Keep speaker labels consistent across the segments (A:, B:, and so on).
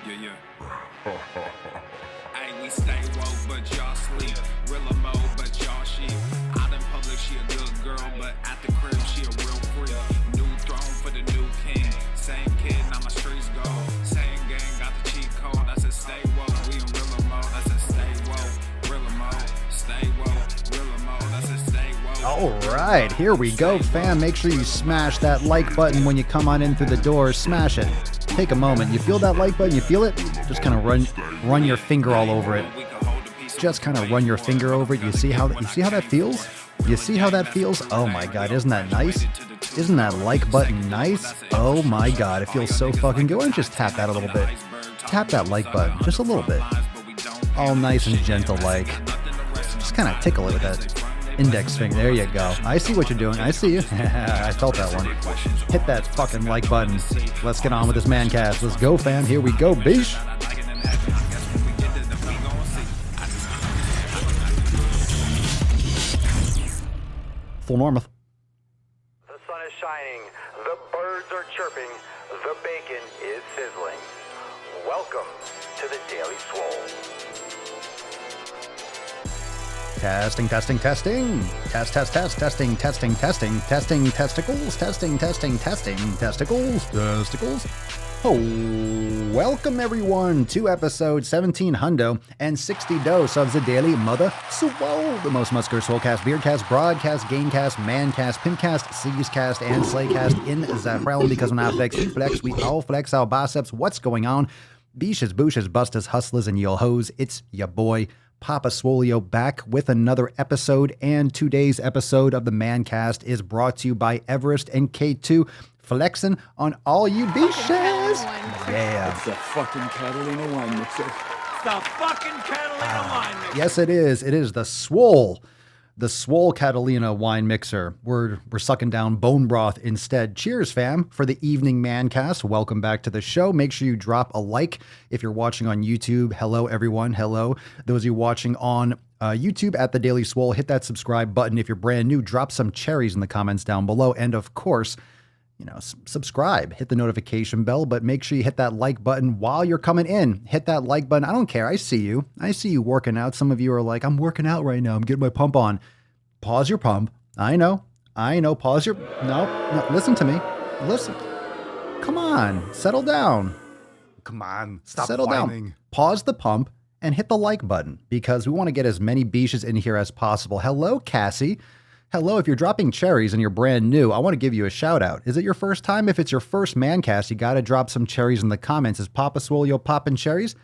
A: Yeah. Hey, we stay woke, but y'all sleep. Real mode, but y'all sheep. Out in public, she a good girl, but at the crib, she a real freak. New throne for the new king. Same kid, now my streets go. Same gang, got the cheat code. I said stay woke, we in real mode. I said stay woke, real mode. Stay woke, real mode. I said stay woke.
B: All right, here we go, fam. Make sure you smash that like button when you come on in through the door. Smash it. Take a moment. You feel that like button? You feel it? Just kind of run your finger all over it. Just kind of run your finger over it. You see how that feels? You see how that feels? Oh my god, isn't that nice? Isn't that like button nice? Oh my god, it feels so fucking good. Why don't you just tap that a little bit? Tap that like button just a little bit. All nice and gentle like. Just kind of tickle it with that index finger. There you go. I see what you're doing. I see you. I felt that one. Hit that fucking like button. Let's get on with this man cast. Let's go, fam. Here we go, bish. Swolenormous.
C: The sun is shining, the birds are chirping, the bacon is sizzling. Welcome to the Daily Swole.
B: Testing. Testing, testicles. Oh, welcome everyone to episode 17 hundo and 60 dose of the Daily Mother Swole, the most muscular Swolecast, Beardcast, Broadcast, Gamecast, Mancast, Pincast, Seizecast, and Slaycast in that realm, because when I flex, you flex, we all flex our biceps. What's going on? Beaches, booshes, busters, hustlers, and yo hoes. It's your boy, Papa Swolio, back with another episode, and today's episode of the Mancast is brought to you by Everest and K2, flexing on all you beaches. Yeah.
D: It's the fucking Catalina wine mixer.
A: It's the fucking Catalina wine mixer.
B: Yes, it is. It is the Swole. The Swole Catalina wine mixer. We're sucking down bone broth instead. Cheers, fam, for the evening Mancast. Welcome back to the show. Make sure you drop a like if you're watching on YouTube. Hello, everyone. Hello. Those of you watching on YouTube at The Daily Swole, hit that subscribe button. If you're brand new, drop some cherries in the comments down below. And of course, subscribe, hit the notification bell, but make sure you hit that like button while you're coming in. Hit that like button. I don't care. I see you. I see you working out. Some of you are like, I'm working out right now. I'm getting my pump on. Pause your pump. I know. Pause your... No. Listen to me. Listen. Come on. Settle down.
D: Come on, stop
B: Settle
D: whining.
B: down. Pause the pump and hit the like button, because we want to get as many beaches in here as possible. Hello, Cassie. Hello, if you're dropping cherries and you're brand new, I want to give you a shout out. Is it your first time? If it's your first Mancast, you got to drop some cherries in the comments. Is Papa Swolio popping cherries?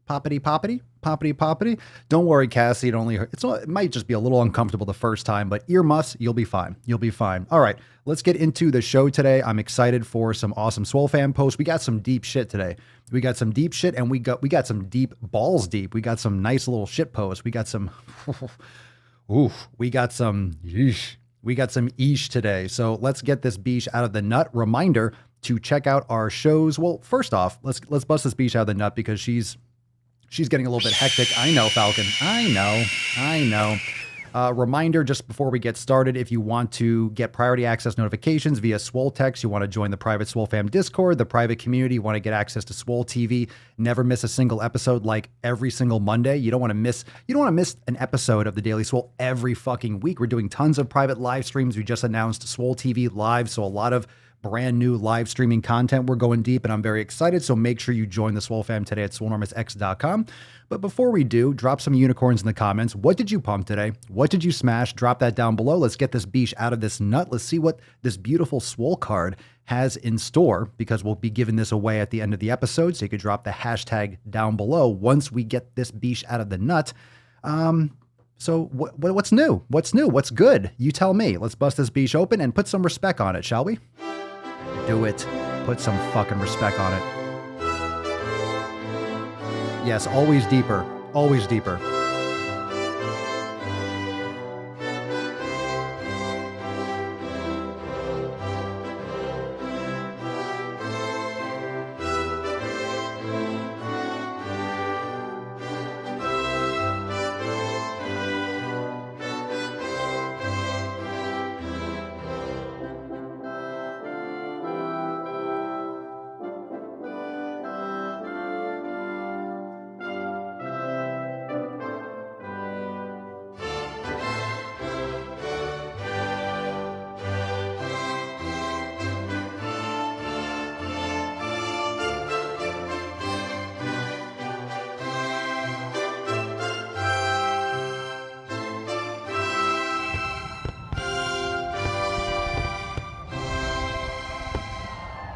B: Poppity poppity? Poppity poppity? Don't worry, Cassie. It might just be a little uncomfortable the first time, but earmuffs, you'll be fine. You'll be fine. All right, let's get into the show today. I'm excited for some awesome Swole fan posts. We got some deep shit today. We got some deep shit, and we got some deep balls deep. We got some nice little shit posts. We got some... Oof, we got some eesh today. So let's get this beach out of the nut. Reminder to check out our shows. Well, first off, let's bust this beach out of the nut, because she's getting a little bit hectic. I know, Falcon. I know. Reminder just before we get started, if you want to get priority access notifications via Swole Text, you want to join the private Swole Fam Discord, the private community, you want to get access to Swole TV, never miss a single episode, like every single Monday. You don't want to miss an episode of the Daily Swole every fucking week. We're doing tons of private live streams. We just announced Swole TV Live, so a lot of brand new live streaming content. We're going deep, and I'm very excited. So make sure you join the Swole Fam today at swolenormousx.com. But before we do, drop some unicorns in the comments. What did you pump today? What did you smash? Drop that down below. Let's get this beach out of this nut. Let's see what this beautiful Swole card has in store, because we'll be giving this away at the end of the episode. So you could drop the hashtag down below once we get this beach out of the nut. So what's new? What's new? What's good? You tell me. Let's bust this beach open and put some respect on it, shall we? Do it. Put some fucking respect on it. Yes, always deeper. Always deeper.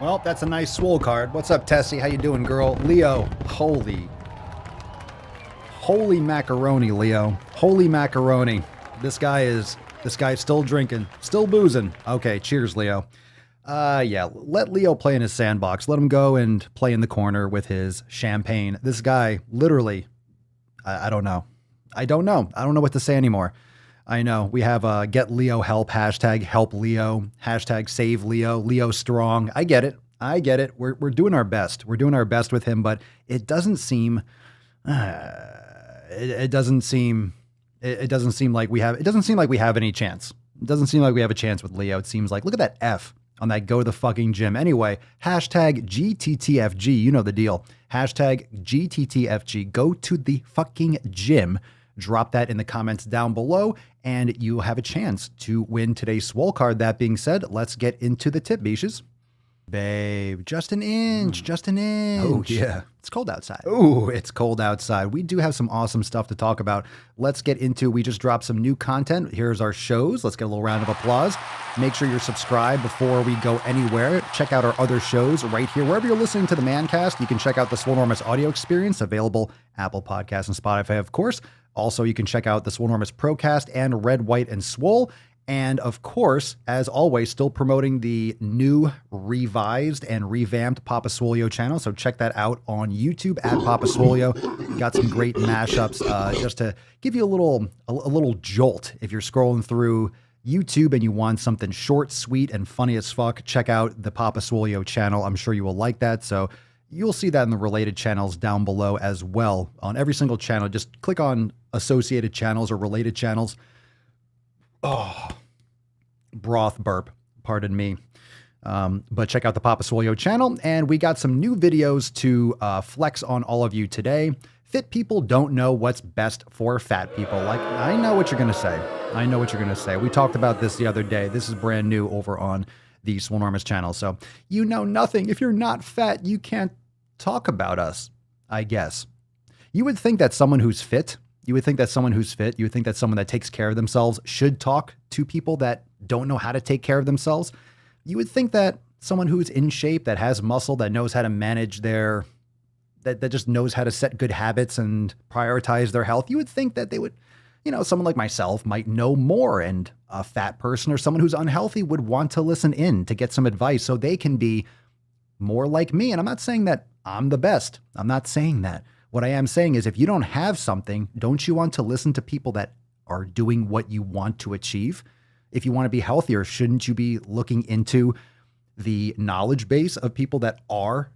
B: Well, that's a nice Swole card. What's up, Tessie? How you doing, girl? Leo, holy macaroni, Leo. Holy macaroni. This guy's still drinking, still boozing. Okay, cheers, Leo. Yeah, let Leo play in his sandbox. Let him go and play in the corner with his champagne. This guy, literally, I don't know. I don't know what to say anymore. I know we have get Leo help, hashtag help Leo, hashtag save Leo, Leo strong. I get it. We're doing our best. We're doing our best with him, but it doesn't seem, it doesn't seem like we have any chance. It doesn't seem like we have a chance with Leo. It seems like, look at that F on that go to the fucking gym. Anyway, hashtag GTTFG, you know the deal. Hashtag GTTFG, go to the fucking gym. Drop that in the comments down below, and you have a chance to win today's Swole card. That being said, let's get into the tip, Beaches. Babe, just an inch. Oh, yeah. It's cold outside. Oh, it's cold outside. We do have some awesome stuff to talk about. Let's get into, we just dropped some new content. Here's our shows. Let's get a little round of applause. Make sure you're subscribed before we go anywhere. Check out our other shows right here. Wherever you're listening to the Mancast, you can check out the Swolenormous audio experience, available Apple Podcasts and Spotify, of course. Also, you can check out the Swolenormous Procast and Red, White, and Swole. And of course, as always, still promoting the new, revised, and revamped Papa Swolio channel. So check that out on YouTube at Papa Swolio. Got some great mashups just to give you a little jolt. If you're scrolling through YouTube and you want something short, sweet, and funny as fuck, check out the Papa Swolio channel. I'm sure you will like that. So you'll see that in the related channels down below as well. On every single channel, just click on associated channels or related channels. Oh, broth burp, pardon me. But check out the Papa Swolio channel, and we got some new videos to flex on all of you today. Fit people don't know what's best for fat people. Like, I know what you're going to say. We talked about this the other day. This is brand new over on the Swolenormous channel. So you know nothing. If you're not fat, you can't talk about us, I guess. You would think that someone who's fit, you would think that someone that takes care of themselves should talk to people that don't know how to take care of themselves. You would think that someone who's in shape, that has muscle, that knows how to manage that just knows how to set good habits and prioritize their health, you would think that they would, someone like myself might know more, and a fat person or someone who's unhealthy would want to listen in to get some advice so they can be more like me. And I'm not saying that I'm the best. I'm not saying that. What I am saying is, if you don't have something, don't you want to listen to people that are doing what you want to achieve? If you want to be healthier, shouldn't you be looking into the knowledge base of people that are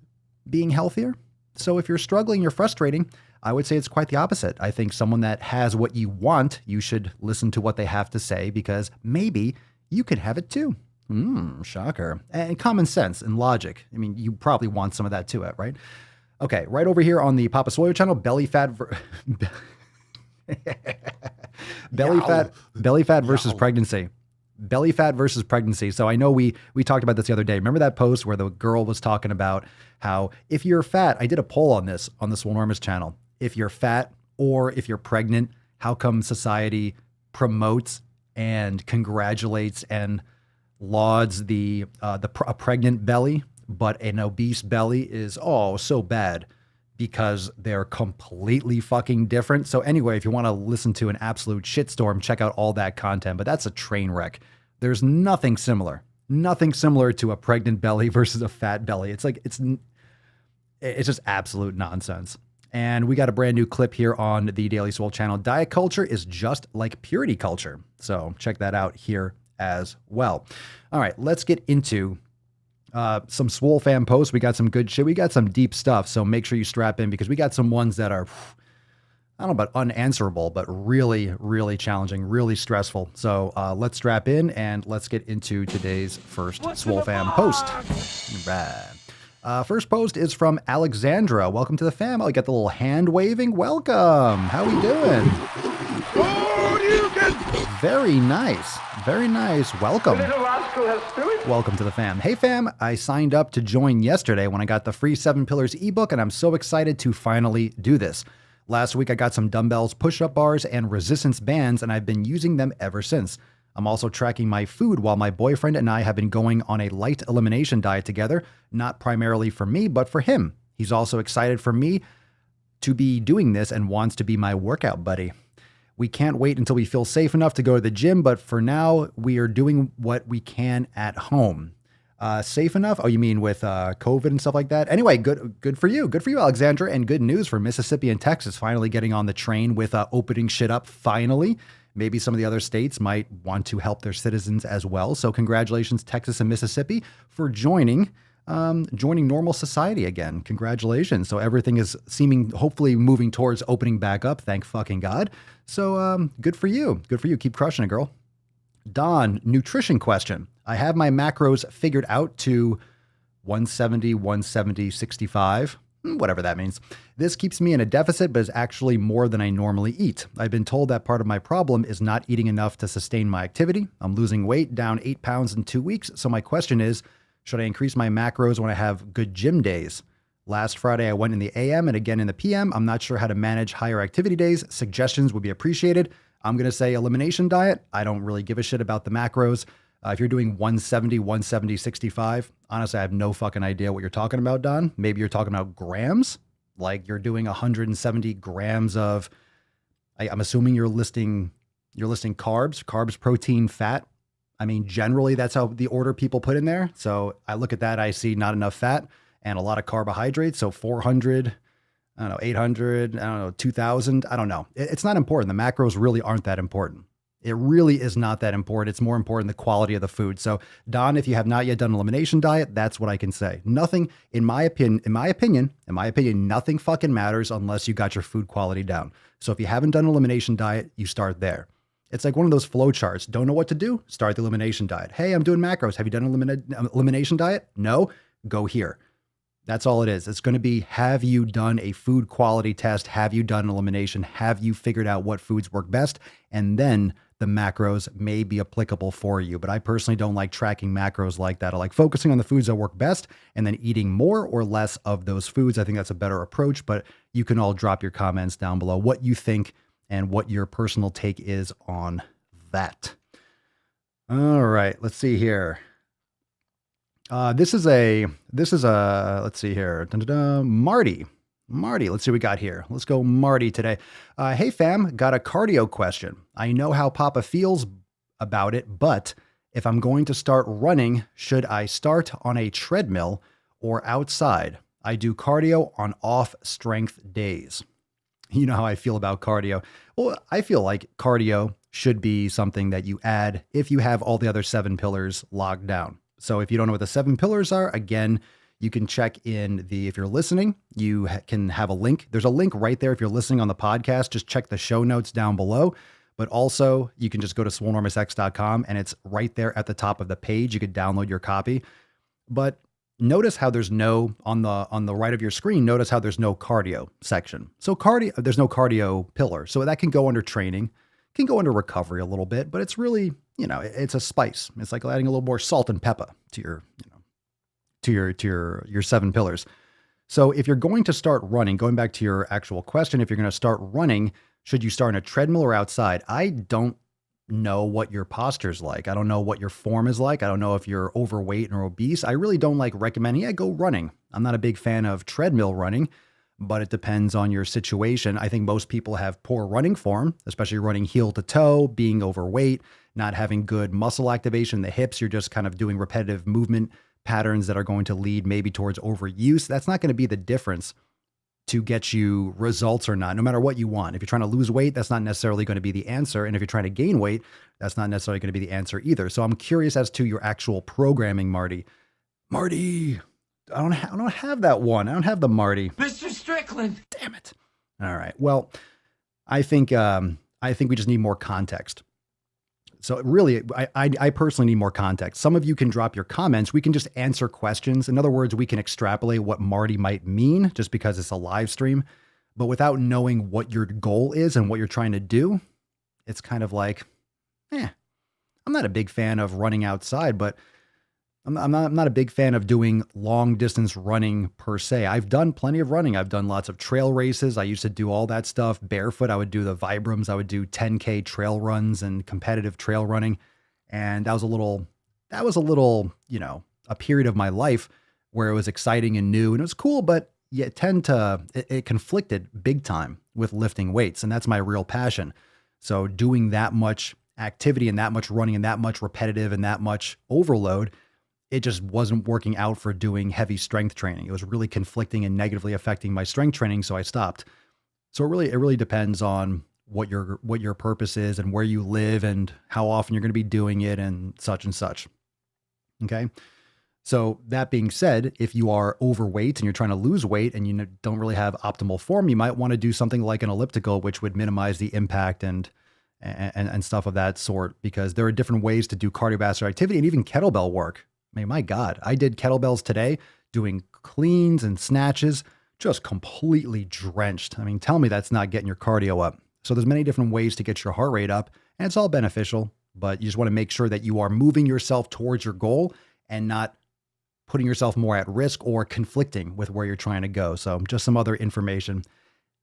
B: being healthier? So if you're struggling, you're frustrating, I would say it's quite the opposite. I think someone that has what you want, you should listen to what they have to say, because maybe you could have it too. Shocker. And common sense and logic. I mean, you probably want some of that too, right? Okay, right over here on the Papa Swolio channel, belly fat versus pregnancy. Belly fat versus pregnancy. So I know we talked about this the other day. Remember that post where the girl was talking about how if you're fat, I did a poll on this on the Swolenormous channel. If you're fat or if you're pregnant, how come society promotes and congratulates and lauds a pregnant belly, but an obese belly is so bad because they're completely fucking different. So anyway, if you want to listen to an absolute shitstorm, check out all that content, but that's a train wreck. There's nothing similar to a pregnant belly versus a fat belly. It's just absolute nonsense. And we got a brand new clip here on the Daily Swole channel. Diet culture is just like purity culture. So check that out here as well. All right, let's get into some Swole fan posts. We got some good shit. We got some deep stuff. So make sure you strap in, because we got some ones that are, I don't know about unanswerable, but really, really challenging, really stressful. So let's strap in and let's get into today's first Swole fan post. Right. First post is from Alexandra. Welcome to the fam. I got the little hand waving. Welcome. How we doing? Very nice. Very nice. Welcome. Welcome to the fam. Hey fam, I signed up to join yesterday when I got the free 7 Pillars ebook, and I'm so excited to finally do this. Last week I got some dumbbells, push-up bars, and resistance bands, and I've been using them ever since. I'm also tracking my food while my boyfriend and I have been going on a light elimination diet together, not primarily for me, but for him. He's also excited for me to be doing this and wants to be my workout buddy. We can't wait until we feel safe enough to go to the gym, but for now, we are doing what we can at home. Safe enough? Oh, you mean with COVID and stuff like that? Anyway, good for you. Good for you, Alexandra. And good news for Mississippi and Texas finally getting on the train with opening shit up finally. Maybe some of the other states might want to help their citizens as well. So congratulations, Texas and Mississippi, for joining normal society again. Congratulations. So everything is seeming, hopefully moving towards opening back up. Thank fucking God. So good for you. Good for you. Keep crushing it, girl. Don, nutrition question. I have my macros figured out to 170, 170, 65, whatever that means. This keeps me in a deficit, but is actually more than I normally eat. I've been told that part of my problem is not eating enough to sustain my activity. I'm losing weight, down 8 pounds in 2 weeks. So my question is, should I increase my macros when I have good gym days? Last Friday, I went in the AM and again in the PM. I'm not sure how to manage higher activity days. Suggestions would be appreciated. I'm going to say elimination diet. I don't really give a shit about the macros. If you're doing 170, 170, 65, honestly, I have no fucking idea what you're talking about, Don. Maybe you're talking about grams, like you're doing 170 grams of, I'm assuming you're listing carbs, protein, fat. I mean, generally that's how the order people put in there. So I look at that, I see not enough fat and a lot of carbohydrates. So 400, I don't know, 800, I don't know, 2000. I don't know. It's not important. The macros really aren't that important. It really is not that important. It's more important the quality of the food. So Don, if you have not yet done an elimination diet, that's what I can say. Nothing, in my opinion, nothing fucking matters unless you got your food quality down. So if you haven't done an elimination diet, you start there. It's like one of those flow charts. Don't know what to do? Start the elimination diet. Hey, I'm doing macros. Have you done an elimination diet? No? Go here. That's all it is. It's going to be, have you done a food quality test? Have you done an elimination? Have you figured out what foods work best? And then the macros may be applicable for you. But I personally don't like tracking macros like that. I like focusing on the foods that work best and then eating more or less of those foods. I think that's a better approach, but you can all drop your comments down below what you think and what your personal take is on that. All right, let's see here. This is a, let's see here. Marty, let's see what we got here. Let's go Marty today. Hey fam, got a cardio question. I know how Papa feels about it, but if I'm going to start running, should I start on a treadmill or outside? I do cardio on off strength days. You know how I feel about cardio. Well, I feel like cardio should be something that you add if you have all the other 7 pillars locked down. So if you don't know what the 7 pillars are, again, you can check in if you're listening, you can have a link. There's a link right there. If you're listening on the podcast, just check the show notes down below. But also you can just go to swolenormousx.com and it's right there at the top of the page. You could download your copy, but notice how there's no, on the right of your screen, notice how there's no cardio section. So there's no cardio pillar. So that can go under training, can go under recovery a little bit, but it's really, it's a spice. It's like adding a little more salt and pepper to your 7 pillars. So if you're going to start running, going back to your actual question, if you're going to start running, should you start in a treadmill or outside? I don't know what your posture's like. I don't know what your form is like. I don't know if you're overweight or obese. I really don't like recommending, go running. I'm not a big fan of treadmill running, but it depends on your situation. I think most people have poor running form, especially running heel to toe, being overweight, not having good muscle activation in the hips. You're just kind of doing repetitive movement patterns that are going to lead maybe towards overuse. That's not going to be the difference to get you results or not, no matter what you want. If you're trying to lose weight, that's not necessarily going to be the answer. And if you're trying to gain weight, that's not necessarily going to be the answer either. So I'm curious as to your actual programming, Marty. Marty, I don't have that one. I don't have the Marty.
D: Mr. Strickland.
B: Damn it. All right. Well, I think we just need more context. So really, I personally need more context. Some of you can drop your comments. We can just answer questions. In other words, we can extrapolate what Marty might mean just because it's a live stream. But without knowing what your goal is and what you're trying to do, it's kind of like, I'm not a big fan of running outside, but I'm not a big fan of doing long distance running per se. I've done plenty of running. I've done lots of trail races. I used to do all that stuff barefoot. I would do the Vibrams. I would do 10K trail runs and competitive trail running. And that was a little, a period of my life where it was exciting and new and it was cool, but it conflicted big time with lifting weights. And that's my real passion. So doing that much activity and that much running and that much repetitive and that much overload, it just wasn't working out for doing heavy strength training. It was really conflicting and negatively affecting my strength training. So I stopped. So it really depends on what your purpose is and where you live and how often you're going to be doing it and such and such. Okay. So that being said, if you are overweight and you're trying to lose weight and you don't really have optimal form, you might want to do something like an elliptical, which would minimize the impact and stuff of that sort, because there are different ways to do cardiovascular activity and even kettlebell work. I mean, my God, I did kettlebells today doing cleans and snatches, just completely drenched. I mean, tell me that's not getting your cardio up. So there's many different ways to get your heart rate up and it's all beneficial, but you just want to make sure that you are moving yourself towards your goal and not putting yourself more at risk or conflicting with where you're trying to go. So just some other information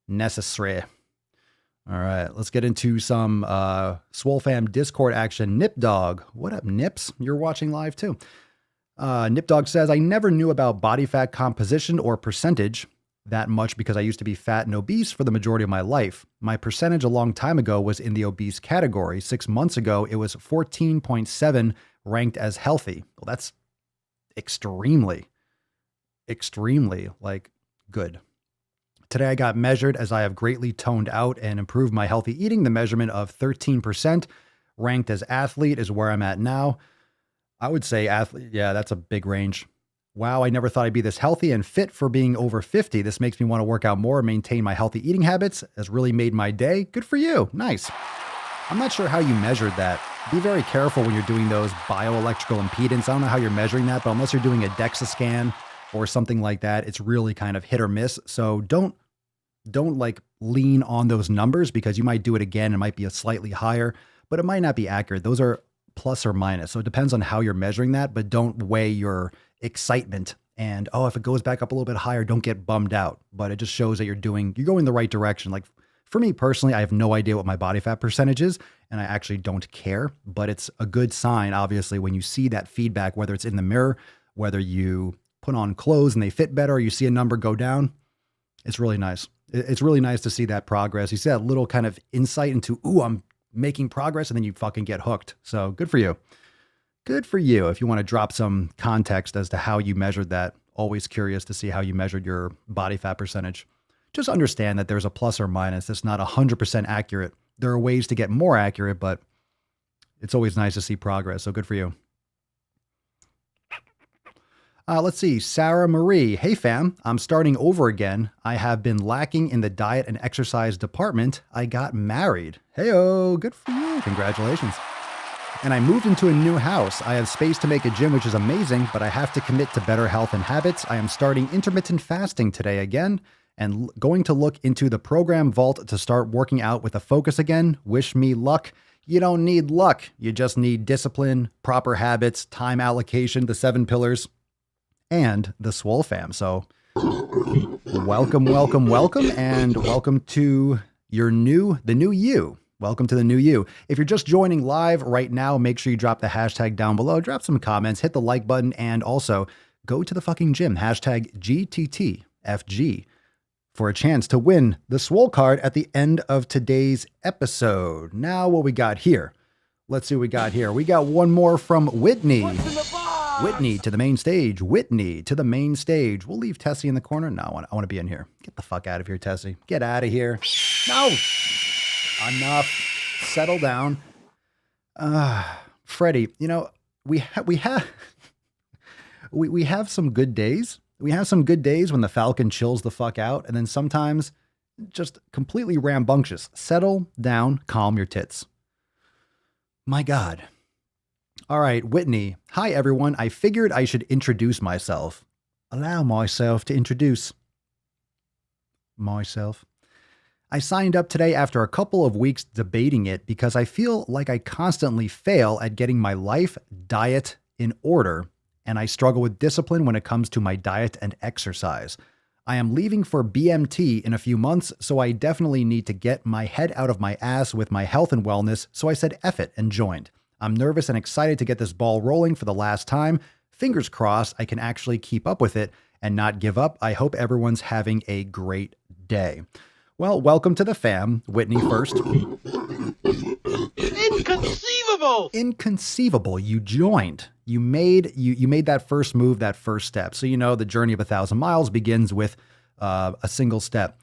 B: necessary. All right, let's get into some Swole Fam Discord action. Nip Dog, what up, Nips? You're watching live too. Nip Dog says, I never knew about body fat composition or percentage that much because I used to be fat and obese for the majority of my life. My percentage a long time ago was in the obese category. 6 months ago, it was 14.7, ranked as healthy. Well, that's extremely like good. Today I got measured as I have greatly toned out and improved my healthy eating. The measurement of 13% ranked as athlete is where I'm at now. I would say athlete. Yeah, that's a big range. Wow, I never thought I'd be this healthy and fit for being over 50. This makes me want to work out more and maintain my healthy eating habits. Has really made my day. Good for you. Nice. I'm not sure how you measured that. Be very careful when you're doing those bioelectrical impedance. I don't know how you're measuring that, but unless you're doing a DEXA scan or something like that, it's really kind of hit or miss. So don't like lean on those numbers because you might do it again. It might be a slightly higher, but it might not be accurate. Those are plus or minus. So it depends on how you're measuring that, but don't weigh your excitement and, if it goes back up a little bit higher, don't get bummed out. But it just shows that you're going the right direction. Like for me personally, I have no idea what my body fat percentage is, and I actually don't care, but it's a good sign, obviously, when you see that feedback, whether it's in the mirror, whether you put on clothes and they fit better, or you see a number go down. It's really nice. It's really nice to see that progress. You see that little kind of insight into, I'm making progress, and then you fucking get hooked. So good for you. Good for you. If you want to drop some context as to how you measured that, always curious to see how you measured your body fat percentage. Just understand that there's a plus or minus. It's not 100% accurate. There are ways to get more accurate, but it's always nice to see progress. So good for you. Let's see. Sarah Marie. Hey fam, I'm starting over again. I have been lacking in the diet and exercise department. I got married. Hey-oh, good for you. Congratulations. And I moved into a new house. I have space to make a gym, which is amazing, but I have to commit to better health and habits. I am starting intermittent fasting today again and going to look into the program vault to start working out with a focus again. Wish me luck. You don't need luck. You just need discipline, proper habits, time allocation, the 7 pillars, and the Swole Fam. So welcome, and welcome to the new you. Welcome to the new you. If you're just joining live right now, make sure you drop the hashtag down below, drop some comments, hit the like button, and also go to the fucking gym, hashtag GTTFG, for a chance to win the Swole card at the end of today's episode. Now what we got here? Let's see what we got here. We got one more from Whitney. Whitney to the main stage. Whitney to the main stage. We'll leave Tessie in the corner. No, I want to be in here. Get the fuck out of here, Tessie. Get out of here. No. Enough. Settle down. Freddie, we have some good days. We have some good days when the Falcon chills the fuck out, and then sometimes just completely rambunctious. Settle down, calm your tits. My God. All right, Whitney. Hi, everyone. I figured I should introduce myself. Allow myself to introduce myself. I signed up today after a couple of weeks debating it because I feel like I constantly fail at getting my life, diet in order, and I struggle with discipline when it comes to my diet and exercise. I am leaving for BMT in a few months, so I definitely need to get my head out of my ass with my health and wellness, so I said F it and joined. I'm nervous and excited to get this ball rolling for the last time. Fingers crossed I can actually keep up with it and not give up. I hope everyone's having a great day. Well, welcome to the fam. Whitney first.
E: Inconceivable!
B: Inconceivable. You joined. You made that first move, that first step. So the journey of 1,000 miles begins with a single step.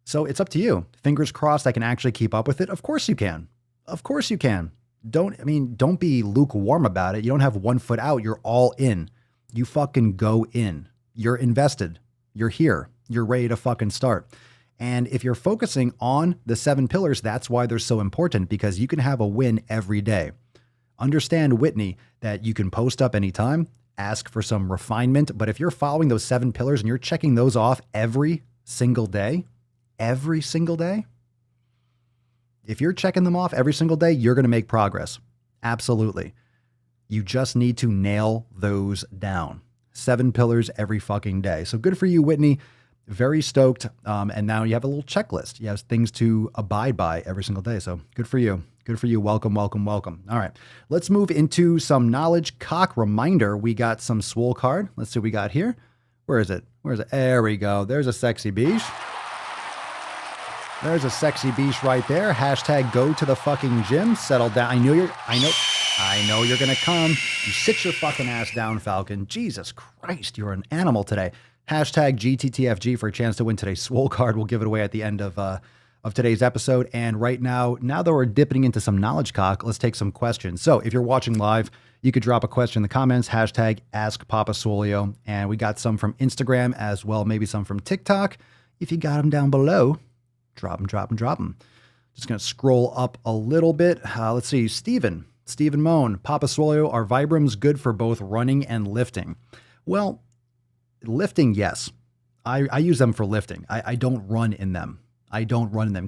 B: So it's up to you. Fingers crossed I can actually keep up with it. Of course you can. Of course you can. Don't be lukewarm about it. You don't have one foot out. You're all in. You fucking go in. You're invested. You're here. You're ready to fucking start. And if you're focusing on the 7 pillars, that's why they're so important, because you can have a win every day. Understand, Whitney, that you can post up anytime, ask for some refinement, but if you're following those 7 pillars and you're checking those off every single day, if you're checking them off every single day, you're going to make progress. Absolutely. You just need to nail those down. 7 pillars every fucking day. So good for you, Whitney. Very stoked. And now you have a little checklist. You have things to abide by every single day. So good for you. Good for you. Welcome, welcome, welcome. All right. Let's move into some knowledge cock reminder. We got some Swole card. Let's see what we got here. Where is it? There we go. There's a sexy beach. There's a sexy beach right there. Hashtag go to the fucking gym. Settle down. I know you're going to come. You sit your fucking ass down, Falcon. Jesus Christ. You're an animal today. Hashtag GTTFG for a chance to win today's Swole card. We'll give it away at the end of today's episode. And right now that we're dipping into some knowledge cock, let's take some questions. So if you're watching live, you could drop a question in the comments, hashtag Ask Papa Swolio. And we got some from Instagram as well, maybe some from TikTok. If you got them down below, drop them. Just going to scroll up a little bit. Let's see. Stephen Moan, Papa Swolio, are Vibrams good for both running and lifting? Well, lifting, yes. I use them for lifting. I don't run in them.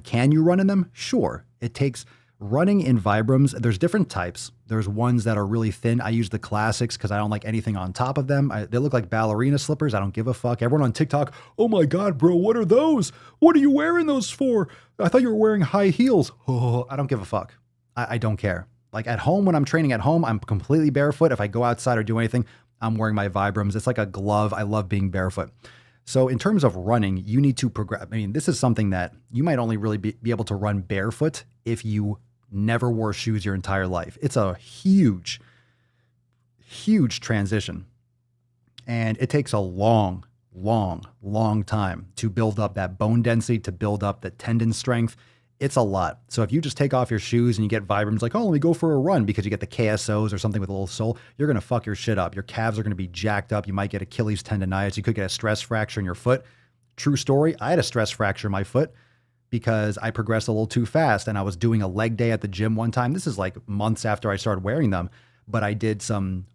B: Can you run in them? Sure. It takes running in Vibrams. There's different types. There's ones that are really thin. I use the classics because I don't like anything on top of them. They look like ballerina slippers. I don't give a fuck. Everyone on TikTok, oh my God, bro, what are those? What are you wearing those for? I thought you were wearing high heels. Oh, I don't give a fuck. I don't care. Like at home, when I'm training at home, I'm completely barefoot. If I go outside or do anything, I'm wearing my Vibrams. It's like a glove. I love being barefoot. So in terms of running, you need to progress. This is something that you might only really be able to run barefoot if you never wore shoes your entire life. It's a huge, huge transition. And it takes a long time to build up that bone density, to build up the tendon strength. It's a lot. So if you just take off your shoes and you get Vibrams like, oh, let me go for a run because you get the KSOs or something with a little sole, you're going to fuck your shit up. Your calves are going to be jacked up. You might get Achilles tendonitis. You could get a stress fracture in your foot. True story. I had a stress fracture in my foot because I progressed a little too fast and I was doing a leg day at the gym one time. This is like months after I started wearing them, but I did some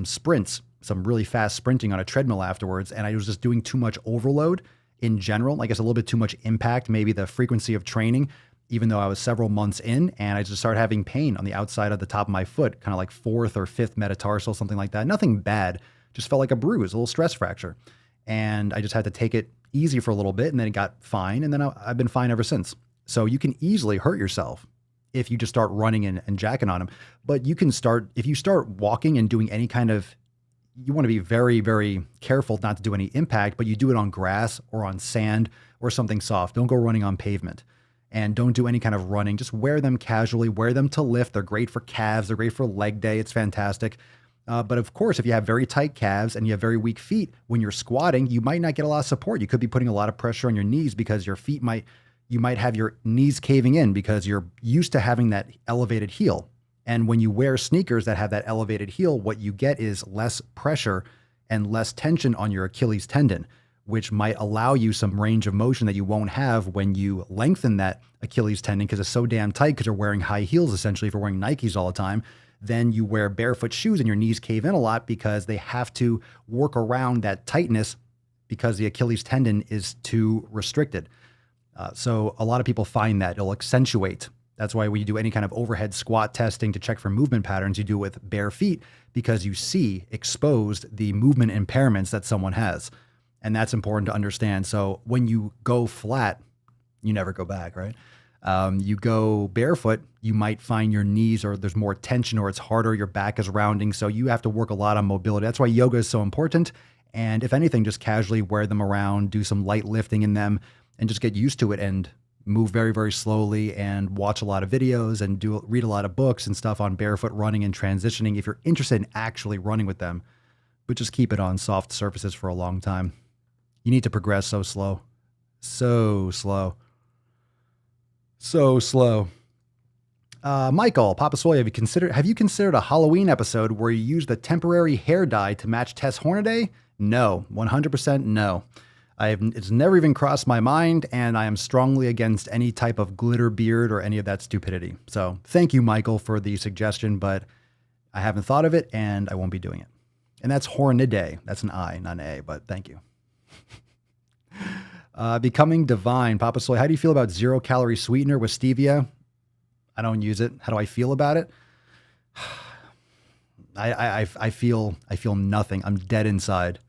B: sprints, some really fast sprinting on a treadmill afterwards. And I was just doing too much overload in general. I guess a little bit too much impact, maybe the frequency of training, even though I was several months in, and I just started having pain on the outside of the top of my foot, kind of like 4th or 5th metatarsal, something like that. Nothing bad, just felt like a bruise, a little stress fracture. And I just had to take it easy for a little bit, and then it got fine, and then I've been fine ever since. So you can easily hurt yourself if you just start running and jacking on them. But you can if you start walking and doing any kind of, you want to be very, very careful not to do any impact, but you do it on grass or on sand or something soft. Don't go running on pavement, and don't do any kind of running. Just wear them casually, wear them to lift. They're great for calves. They're great for leg day. It's fantastic. But of course, if you have very tight calves and you have very weak feet, when you're squatting, you might not get a lot of support. You could be putting a lot of pressure on your knees because your feet you might have your knees caving in because you're used to having that elevated heel. And when you wear sneakers that have that elevated heel, what you get is less pressure and less tension on your Achilles tendon, which might allow you some range of motion that you won't have when you lengthen that Achilles tendon because it's so damn tight because you're wearing high heels, essentially, if you're wearing Nikes all the time. Then you wear barefoot shoes and your knees cave in a lot because they have to work around that tightness because the Achilles tendon is too restricted. So a lot of people find that it'll accentuate. That's why when you do any kind of overhead squat testing to check for movement patterns, you do it with bare feet because you see exposed the movement impairments that someone has. And that's important to understand. So when you go flat, you never go back, right? You go barefoot, you might find your knees or there's more tension or it's harder, your back is rounding. So you have to work a lot on mobility. That's why yoga is so important. And if anything, just casually wear them around, do some light lifting in them and just get used to it and move very, very slowly and watch a lot of videos and read a lot of books and stuff on barefoot running and transitioning if you're interested in actually running with them. But just keep it on soft surfaces for a long time. You need to progress so slow. So slow. So slow. Michael, Papa Swole, have you considered a Halloween episode where you use the temporary hair dye to match Tess Hornaday? No, 100% no. It's never even crossed my mind, and I am strongly against any type of glitter beard or any of that stupidity. So thank you, Michael, for the suggestion, but I haven't thought of it, and I won't be doing it. And that's Hornaday. That's an I, not an A, but thank you. Becoming Divine. Papa Soy, how do you feel about 0-calorie sweetener with stevia? I don't use it. How do I feel about it? I feel nothing. I'm dead inside.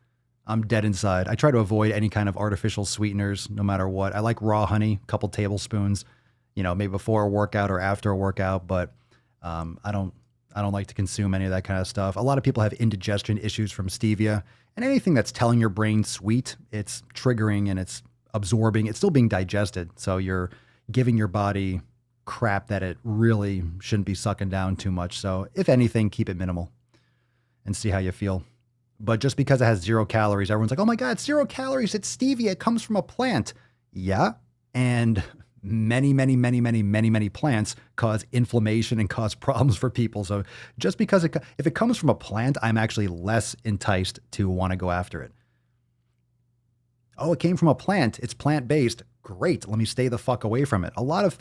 B: I try to avoid any kind of artificial sweeteners, no matter what. I like raw honey, a couple tablespoons, maybe before a workout or after a workout, but I don't like to consume any of that kind of stuff. A lot of people have indigestion issues from stevia, and anything that's telling your brain sweet, it's triggering and it's absorbing. It's still being digested. So you're giving your body crap that it really shouldn't be sucking down too much. So if anything, keep it minimal and see how you feel. But just because it has 0 calories, everyone's like, oh my God, 0 calories, it's stevia, it comes from a plant. Yeah. And many plants cause inflammation and cause problems for people. So just because if it comes from a plant, I'm actually less enticed to want to go after it. Oh, it came from a plant. It's plant-based. Great. Let me stay the fuck away from it. A lot of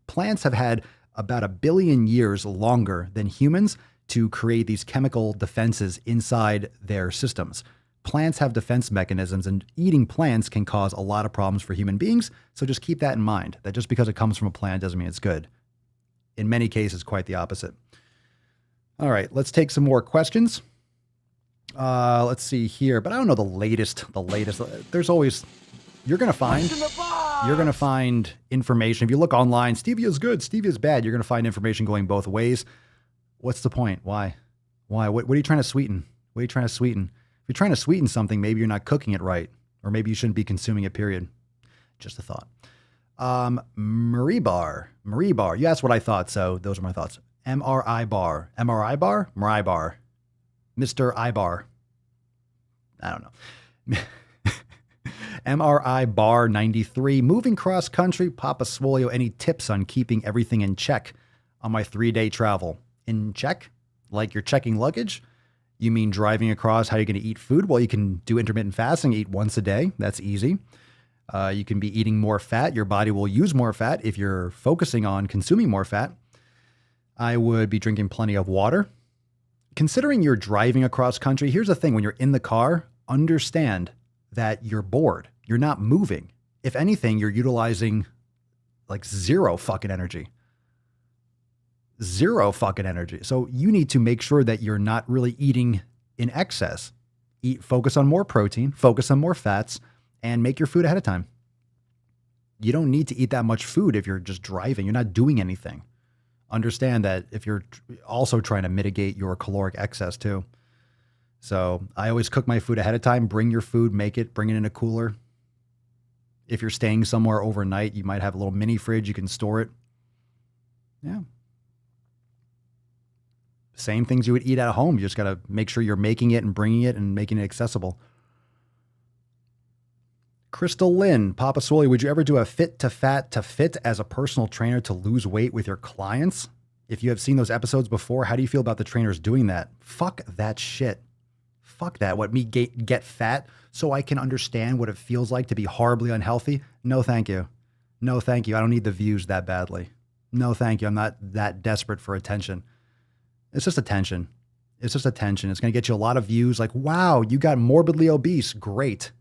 B: plants have had about 1 billion years longer than humans to create these chemical defenses inside their systems. Plants have defense mechanisms, and eating plants can cause a lot of problems for human beings. So just keep that in mind, that just because it comes from a plant doesn't mean it's good. In many cases, quite the opposite. All right, let's take some more questions. Let's see here, but I don't know the latest. There's always, you're going to find information. If you look online, stevia is good, stevia is bad. You're going to find information going both ways. What's the point? Why? What are you trying to sweeten? What are you trying to sweeten? If you're trying to sweeten something, maybe you're not cooking it right, or maybe you shouldn't be consuming it, period. Just a thought. Marie Bar. You asked what I thought, so those are my thoughts. MRI bar. Mr. Ibar. I don't know. MRI bar 93. Moving cross country. Papa Swolio, any tips on keeping everything in check on my 3-day travel? In check? Like you're checking luggage? You mean driving across? How are you going to eat food? Well, you can do intermittent fasting, eat once a day. That's easy. You can be eating more fat. Your body will use more fat if you're focusing on consuming more fat. I would be drinking plenty of water. Considering you're driving across country, here's the thing. When you're in the car, understand that you're bored. You're not moving. If anything, you're utilizing like zero fucking energy. So you need to make sure that you're not really eating in excess. Focus on more protein, focus on more fats, and make your food ahead of time. You don't need to eat that much food if you're just driving. You're not doing anything. Understand that if you're also trying to mitigate your caloric excess too. So I always cook my food ahead of time. Bring your food, bring it in a cooler. If you're staying somewhere overnight, you might have a little mini fridge. You can store it. Yeah. Same things you would eat at home. You just got to make sure you're making it and bringing it and making it accessible. Crystal Lynn, Papa Swole, would you ever do a fit to fat to fit as a personal trainer to lose weight with your clients? If you have seen those episodes before, how do you feel about the trainers doing that? Fuck that shit. Fuck that. What, me get fat so I can understand what it feels like to be horribly unhealthy? No, thank you. No, thank you. I don't need the views that badly. No, thank you. I'm not that desperate for attention. It's just attention. It's going to get you a lot of views like, wow, you got morbidly obese. Great.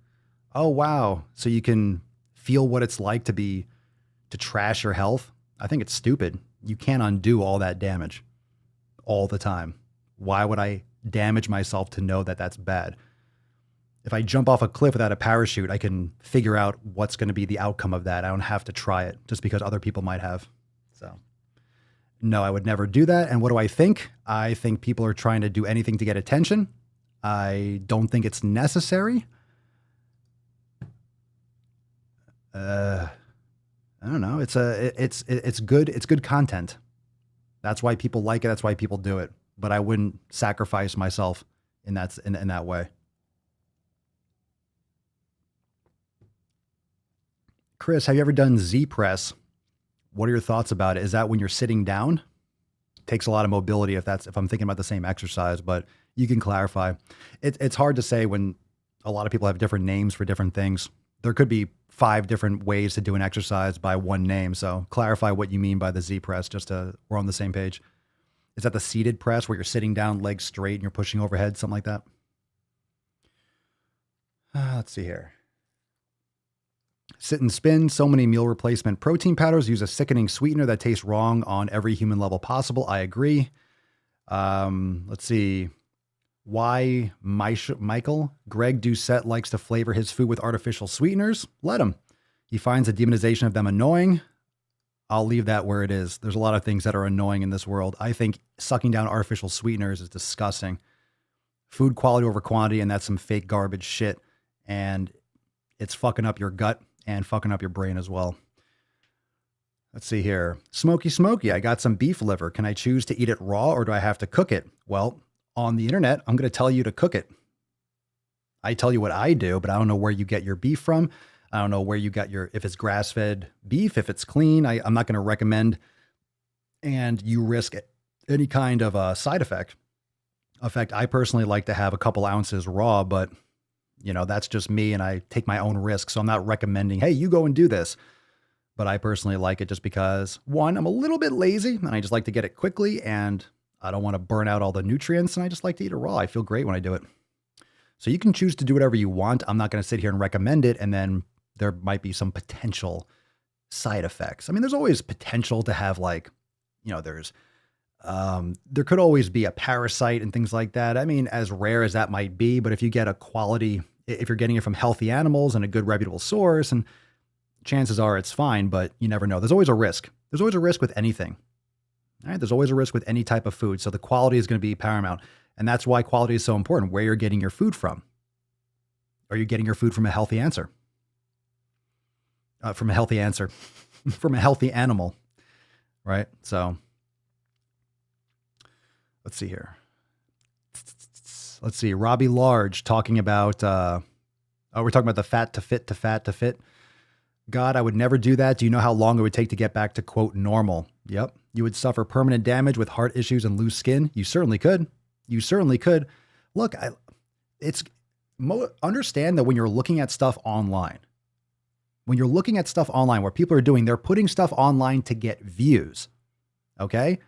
B: Oh, wow. So you can feel what it's like to trash your health. I think it's stupid. You can't undo all that damage all the time. Why would I damage myself to know that that's bad? If I jump off a cliff without a parachute, I can figure out what's going to be the outcome of that. I don't have to try it just because other people might have. So, no, I would never do that. And what do I think? I think people are trying to do anything to get attention. I don't think it's necessary. I don't know. It's good. It's good content. That's why people like it. That's why people do it. But I wouldn't sacrifice myself in that way. Chris, have you ever done Z press? What are your thoughts about it? Is that when you're sitting down? Takes a lot of mobility if I'm thinking about the same exercise, but you can clarify. It's hard to say when a lot of people have different names for different things. There could be 5 different ways to do an exercise by one name. So clarify what you mean by the Z press, just to we're on the same page. Is that the seated press where you're sitting down, legs straight, and you're pushing overhead, something like that? Let's see here. Sit and spin. So many meal replacement protein powders use a sickening sweetener that tastes wrong on every human level possible. I agree. Let's see. Why Michael Greg Doucette likes to flavor his food with artificial sweeteners? Let him. He finds the demonization of them annoying. I'll leave that where it is. There's a lot of things that are annoying in this world. I think sucking down artificial sweeteners is disgusting. Food quality over quantity, and that's some fake garbage shit. And it's fucking up your gut and fucking up your brain as well. Let's see here. Smoky, I got some beef liver. Can I choose to eat it raw or do I have to cook it? Well, on the internet, I'm going to tell you to cook it. I tell you what I do, but I don't know where you get your beef from. I don't know where you got if it's grass-fed beef, if it's clean. I'm not going to recommend, and you risk any kind of a side effect. In fact, I personally like to have a couple ounces raw, but that's just me and I take my own risk. So I'm not recommending, hey, you go and do this. But I personally like it just because, one, I'm a little bit lazy and I just like to get it quickly and I don't want to burn out all the nutrients and I just like to eat it raw. I feel great when I do it. So you can choose to do whatever you want. I'm not going to sit here and recommend it. And then there might be some potential side effects. I mean, there's always potential to have there could always be a parasite and things like that. I mean, as rare as that might be, but if you get if you're getting it from healthy animals and a good reputable source, and chances are it's fine, but you never know. There's always a risk. There's always a risk with anything. All right. There's always a risk with any type of food. So the quality is going to be paramount. And that's why quality is so important, where you're getting your food from. Are you getting your food from a healthy answer? From a healthy animal, right? So let's see here. Let's see. Robbie Large talking about, we're talking about the fat to fit. God, I would never do that. Do you know how long it would take to get back to quote normal? Yep. You would suffer permanent damage with heart issues and loose skin. You certainly could. Look, understand that when you're looking at stuff online, what people are doing, they're putting stuff online to get views. Okay.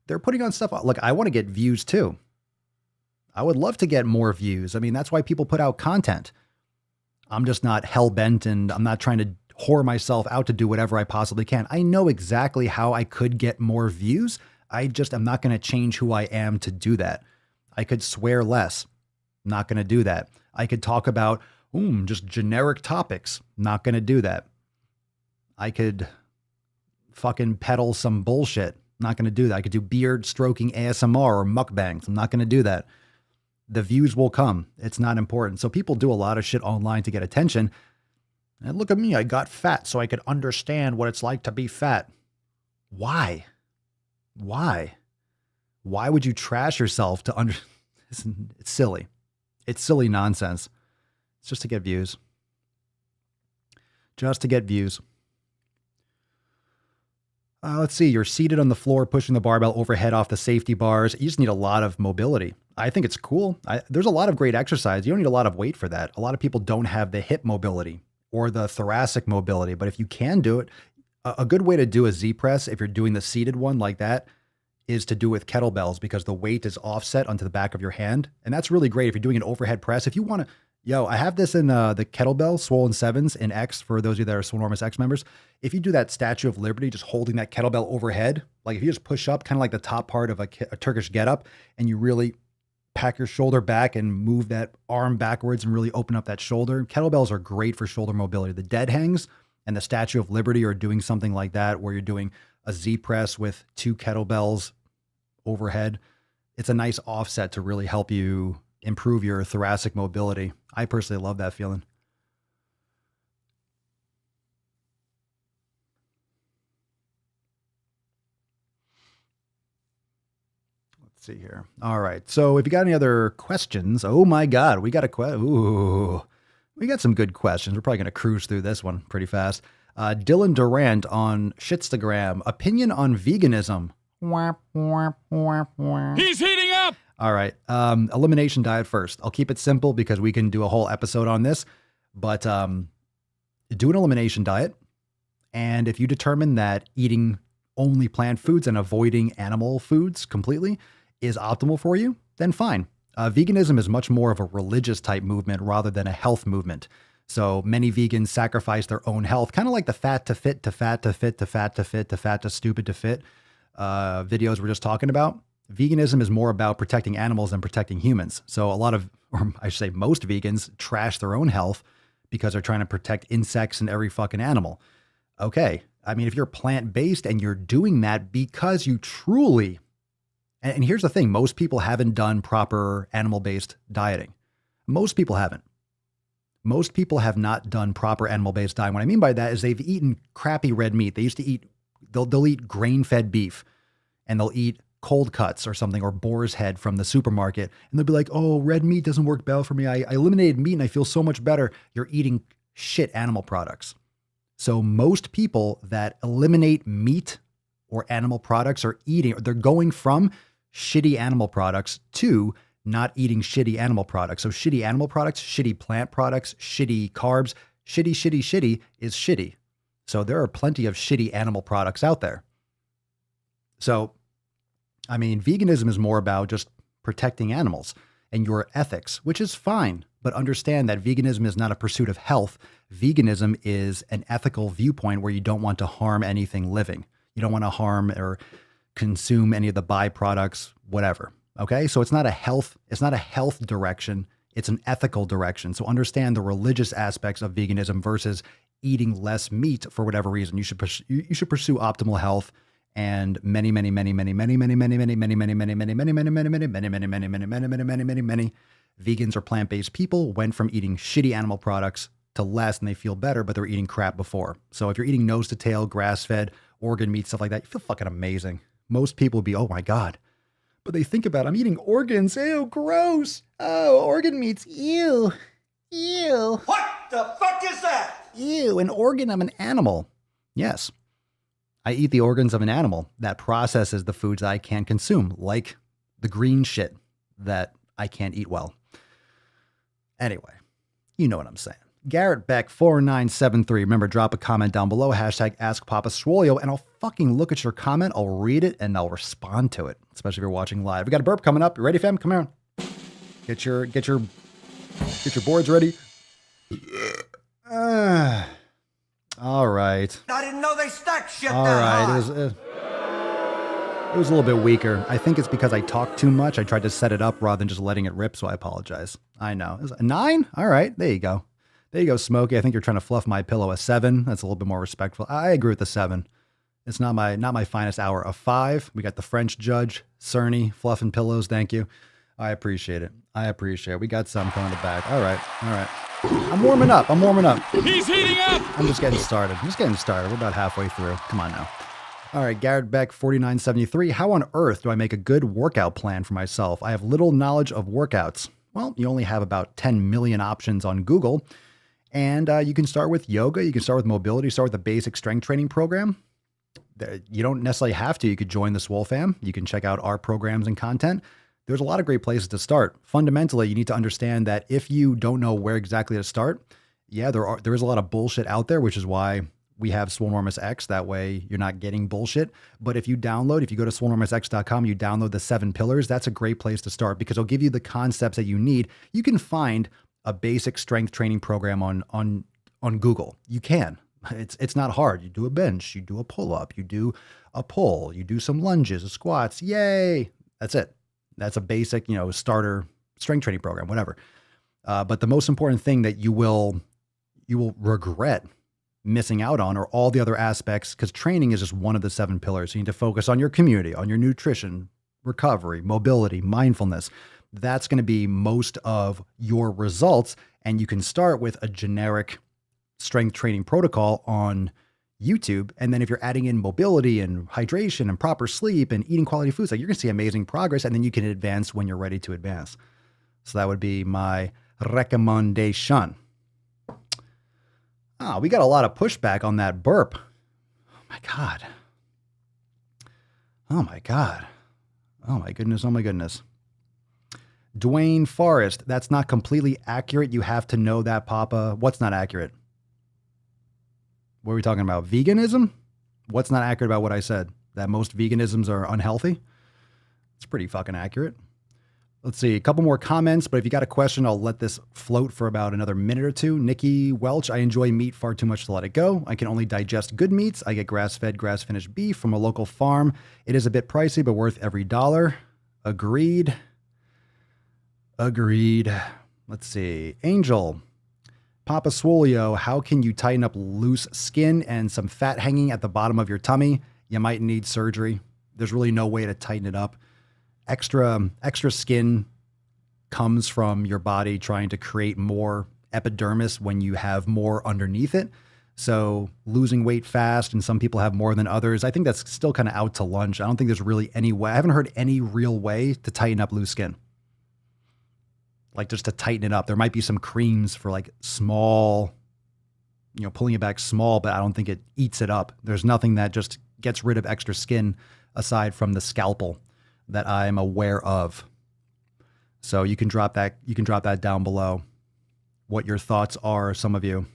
B: They're putting on stuff. Look, I want to get views too. I would love to get more views. I mean, that's why people put out content. I'm just not hell-bent and I'm not trying to whore myself out to do whatever I possibly can. I know exactly how I could get more views. I'm not going to change who I am to do that. I could swear less. Not going to do that. I could talk about just generic topics. Not going to do that. I could fucking peddle some bullshit. Not going to do that. I could do beard stroking ASMR or mukbangs. I'm not going to do that. The views will come. It's not important. So people do a lot of shit online to get attention. And look at me. I got fat so I could understand what it's like to be fat. Why? Why would you trash yourself to It's silly. It's silly nonsense. It's just to get views. Let's see. You're seated on the floor, pushing the barbell overhead off the safety bars. You just need a lot of mobility. I think it's cool. There's a lot of great exercise. You don't need a lot of weight for that. A lot of people don't have the hip mobility or the thoracic mobility. But if you can do it, a good way to do a Z press, if you're doing the seated one like that, is to do with kettlebells because the weight is offset onto the back of your hand. And that's really great if you're doing an overhead press. If you want to, I have this in the kettlebell, Swollen 7s in X for those of you that are Swolenormous X members. If you do that Statue of Liberty, just holding that kettlebell overhead, like if you just push up kind of like the top part of a Turkish getup and you really pack your shoulder back and move that arm backwards and really open up that shoulder. Kettlebells are great for shoulder mobility. The dead hangs and the Statue of Liberty are doing something like that, where you're doing a Z press with 2 kettlebells overhead. It's a nice offset to really help you improve your thoracic mobility. I personally love that feeling. Let's see here. All right. So if you got any other questions, oh my God, we got we got some good questions. We're probably going to cruise through this one pretty fast. Dylan Durant on Shitstagram, opinion on veganism.
D: He's heating up.
B: All right. Elimination diet first. I'll keep it simple because we can do a whole episode on this, but do an elimination diet. And if you determine that eating only plant foods and avoiding animal foods completely is optimal for you, then fine. Veganism is much more of a religious type movement rather than a health movement. So many vegans sacrifice their own health, kind of like the fat to fit to fat to fit to fat to fit to fat to stupid to fit videos we're just talking about. Veganism is more about protecting animals than protecting humans. So a lot of, or I should say most vegans trash their own health because they're trying to protect insects and every fucking animal. Okay. I mean, if you're plant-based and you're doing that because you truly, and here's the thing, most people haven't done proper animal-based dieting. Most people haven't. Most people have not done proper animal-based diet. What I mean by that is they've eaten crappy red meat. They used to eat, they'll eat grain-fed beef, and they'll eat cold cuts or something, or boar's head from the supermarket. And they'll be like, oh, red meat doesn't work well for me. I eliminated meat and I feel so much better. You're eating shit animal products. So most people that eliminate meat or animal products are eating, they're going from shitty animal products to not eating shitty animal products. So shitty animal products, shitty plant products, shitty carbs, shitty is shitty. So there are plenty of shitty animal products out there. So, I mean, veganism is more about just protecting animals and your ethics, which is fine. But understand that veganism is not a pursuit of health. Veganism is an ethical viewpoint where you don't want to harm anything living. You don't want to harm or consume any of the byproducts, whatever. Okay. So it's not a health direction. It's an ethical direction. So understand the religious aspects of veganism versus eating less meat for whatever reason. You should pursue optimal health. And many vegans or plant-based people went from eating shitty animal products to less, and they feel better, but they're eating crap before. So if you're eating nose to tail, grass-fed, organ meat, stuff like that, you feel fucking amazing. Most people would be, oh my God. But they think about, I'm eating organs. Ew, gross. Oh, organ meats. Ew. Ew.
E: What the fuck is that?
B: Ew, an organ of an animal. Yes. I eat the organs of an animal that processes the foods I can't consume, like the green shit that I can't eat well. Anyway, you know what I'm saying. Garrett Beck 4973. Remember, drop a comment down below, hashtag Ask Papa Swolio, and I'll fucking look at your comment. I'll read it and I'll respond to it, especially if you're watching live. We got a burp coming up. You ready, fam? Come on. Get your boards ready. All right.
E: I didn't know they stacked shit
B: All
E: that
B: right.
E: high.
B: It was a little bit weaker. I think it's because I talked too much. I tried to set it up rather than just letting it rip, so I apologize. I know. It was a 9? All right. There you go. There you go, Smokey. I think you're trying to fluff my pillow. A 7. That's a little bit more respectful. I agree with the 7. It's not my finest hour. A 5. We got the French judge, Cerny, fluffing pillows. Thank you. I appreciate it. We got some coming in the back. All right. I'm warming up.
D: He's heating up.
B: I'm just getting started. We're about halfway through. Come on now. All right, Garrett Beck, 4973. How on earth do I make a good workout plan for myself? I have little knowledge of workouts. Well, you only have about 10 million options on Google. And you can start with yoga. You can start with mobility. Start with a basic strength training program. You don't necessarily have to. You could join the Swole fam. You can check out our programs and content. There's a lot of great places to start. Fundamentally, you need to understand that if you don't know where exactly to start, yeah, there is a lot of bullshit out there, which is why we have Swolenormous X. That way you're not getting bullshit. But if you go to swolenormousx.com, you download the 7 pillars, that's a great place to start because it'll give you the concepts that you need. You can find a basic strength training program on Google. You can. It's not hard. You do a bench, you do a pull-up, you do a pull, you do some lunges, squats. Yay. That's it. That's a basic, starter strength training program, whatever. But the most important thing that you will regret missing out on are all the other aspects, because training is just one of the 7 pillars. You need to focus on your community, on your nutrition, recovery, mobility, mindfulness. That's going to be most of your results. And you can start with a generic strength training protocol on YouTube. And then if you're adding in mobility and hydration and proper sleep and eating quality foods, like, you're going to see amazing progress. And then you can advance when you're ready to advance. So that would be my recommendation. We got a lot of pushback on that burp. Oh my God. Oh my God. Oh my goodness. Oh my goodness. Dwayne Forrest, that's not completely accurate. You have to know that, Papa. What's not accurate? What are we talking about? Veganism? What's not accurate about what I said? That most veganisms are unhealthy? It's pretty fucking accurate. Let's see, a couple more comments, but if you got a question, I'll let this float for about another minute or two. Nikki Welch, I enjoy meat far too much to let it go. I can only digest good meats. I get grass-fed, grass-finished beef from a local farm. It is a bit pricey, but worth every dollar. Agreed. Let's see. Angel, Papa Swolio, how can you tighten up loose skin and some fat hanging at the bottom of your tummy? You might need surgery. There's really no way to tighten it up. Extra skin comes from your body trying to create more epidermis when you have more underneath it. So losing weight fast, and some people have more than others. I think that's still kind of out to lunch. I don't think there's really any way. I haven't heard any real way to tighten up loose skin. Like, just to tighten it up. There might be some creams for like small, pulling it back small, but I don't think it eats it up. There's nothing that just gets rid of extra skin aside from the scalpel that I'm aware of. So you can drop that down below, what your thoughts are, some of you.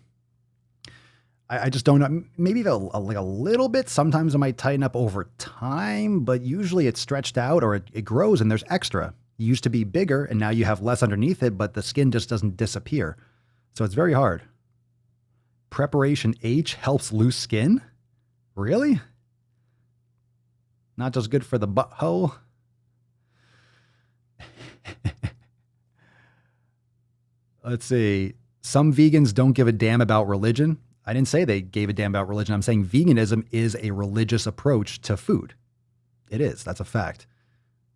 B: I just don't know. Maybe like a little bit. Sometimes it might tighten up over time, but usually it's stretched out, or it grows and there's extra. It used to be bigger and now you have less underneath it, but the skin just doesn't disappear. So it's very hard. Preparation H helps loose skin? Really? Not just good for the butthole? Let's see. Some vegans don't give a damn about religion. I didn't say they gave a damn about religion. I'm saying veganism is a religious approach to food. It is. That's a fact.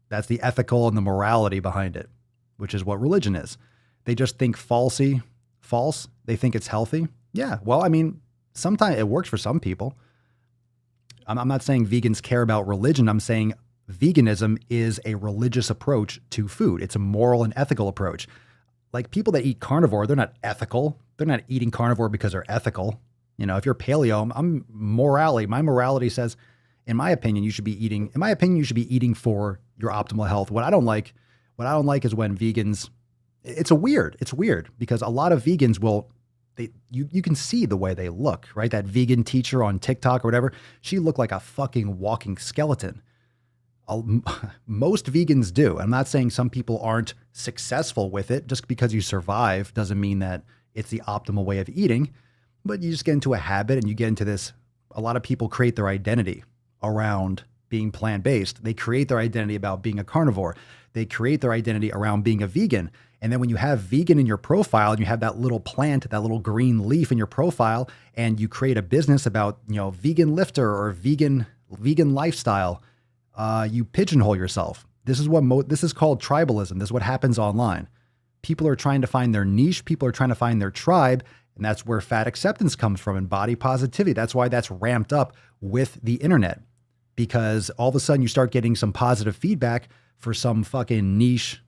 B: That's the ethical and the morality behind it, which is what religion is. They just think false. They think it's healthy. Yeah. Well, I mean, sometimes it works for some people. I'm not saying vegans care about religion. I'm saying veganism is a religious approach to food. It's a moral and ethical approach. Like, people that eat carnivore, they're not ethical. They're not eating carnivore because they're ethical. If you're paleo, my morality says, in my opinion, you should be eating for your optimal health. What I don't like is when vegans, it's weird because a lot of vegans you can see the way they look, right? That vegan teacher on TikTok or whatever, she looked like a fucking walking skeleton. Most vegans do. I'm not saying some people aren't successful with it. Just because you survive doesn't mean that it's the optimal way of eating, but you just get into a habit and you get into this. A lot of people create their identity around being plant-based. They create their identity about being a carnivore. They create their identity around being a vegan. And then when you have vegan in your profile and you have that little plant, that little green leaf in your profile, and you create a business about, vegan lifter or vegan lifestyle, you pigeonhole yourself. This is called tribalism. This is what happens online. People are trying to find their niche. People are trying to find their tribe. And that's where fat acceptance comes from, and body positivity. That's why that's ramped up with the internet, because all of a sudden you start getting some positive feedback for some fucking niche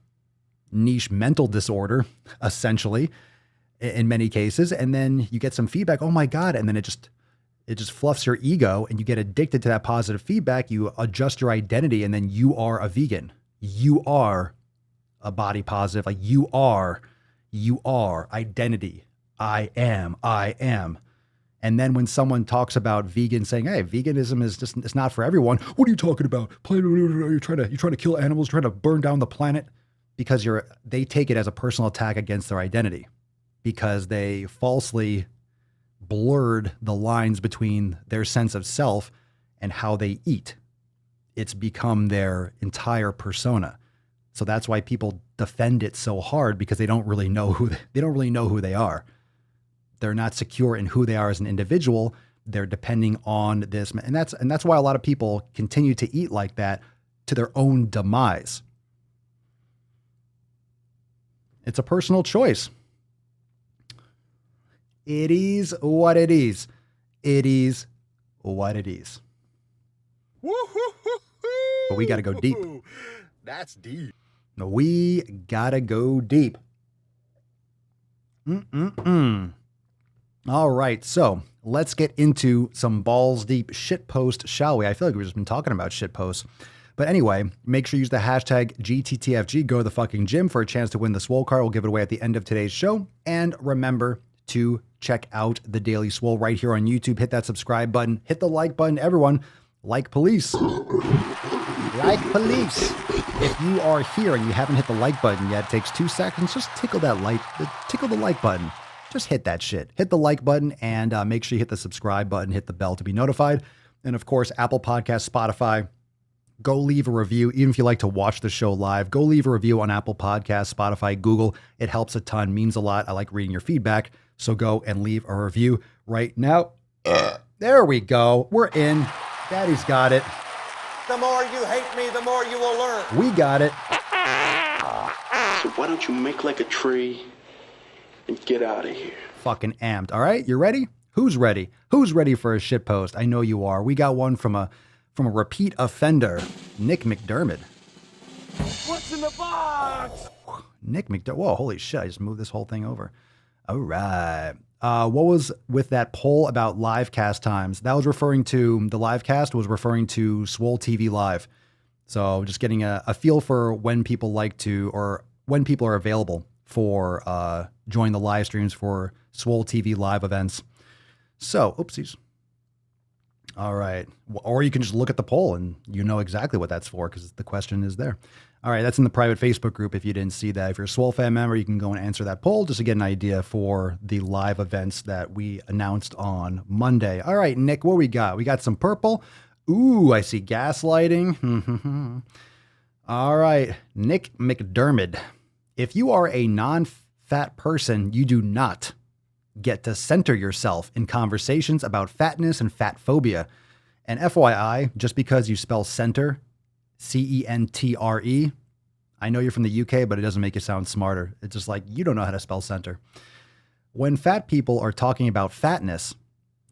B: mental disorder, essentially, in many cases. And then you get some feedback. Oh my God. And then it just fluffs your ego and you get addicted to that positive feedback. You adjust your identity and then you are a vegan. You are a body positive. Like, you are identity. I am. And then when someone talks about vegan, saying, "Hey, veganism is just, it's not for everyone." What are you talking about? You're trying to kill animals, trying to burn down the planet, because they take it as a personal attack against their identity, because they falsely blurred the lines between their sense of self and how they eat. It's become their entire persona. So that's why people defend it so hard, because they don't really know who they are. They're not secure in who they are as an individual. They're depending on this. And that's why a lot of people continue to eat like that to their own demise. It's a personal choice. It is what it is. It is what it is. But we got to go deep.
F: That's deep.
B: We got to go deep. All right, so let's get into some balls deep shit post, shall we? I feel like we've just been talking about shit posts. But anyway, make sure you use the hashtag GTTFG, go to the fucking gym, for a chance to win the Swole card. We'll give it away at the end of today's show. And remember to check out the Daily Swole right here on YouTube. Hit that subscribe button. Hit the like button, everyone. Like police. Like police. If you are here and you haven't hit the like button yet, it takes 2 seconds. Just tickle the like button. Just hit that shit. Hit the like button and make sure you hit the subscribe button. Hit the bell to be notified. And of course, Apple Podcasts, Spotify. Go leave a review. Even if you like to watch the show live, go leave a review on Apple Podcasts, Spotify, Google. It helps a ton, means a lot. I like reading your feedback. So go and leave a review right now. There we go. We're in. Daddy's got it.
E: The more you hate me, the more you will learn.
B: We got it.
G: So why don't you make like a tree and get out of here?
B: Fucking amped. All right, you ready? Who's ready? Who's ready for a shit post? I know you are. We got one from a repeat offender, Nick McDermott.
D: What's in the box?
B: Nick McDermott. Whoa, holy shit! I just moved this whole thing over. All right. What was with that poll about live cast times? That was referring to, the live cast was referring to Swole TV Live. So just getting a feel for when people like to, or when people are available for join the live streams for Swole TV Live events. So, oopsies. All right. Or you can just look at the poll and you know exactly what that's for, because the question is there. All right, that's in the private Facebook group if you didn't see that. If you're a Swole fan member, you can go and answer that poll just to get an idea for the live events that we announced on Monday. All right, Nick, what we got? We got some purple. Ooh, I see gaslighting. All right, Nick McDermott. If you are a non-fat person, you do not get to center yourself in conversations about fatness and fat phobia. And FYI, just because you spell center, C-E-N-T-R-E. I know you're from the UK, but it doesn't make you sound smarter. It's just like, you don't know how to spell center. When fat people are talking about fatness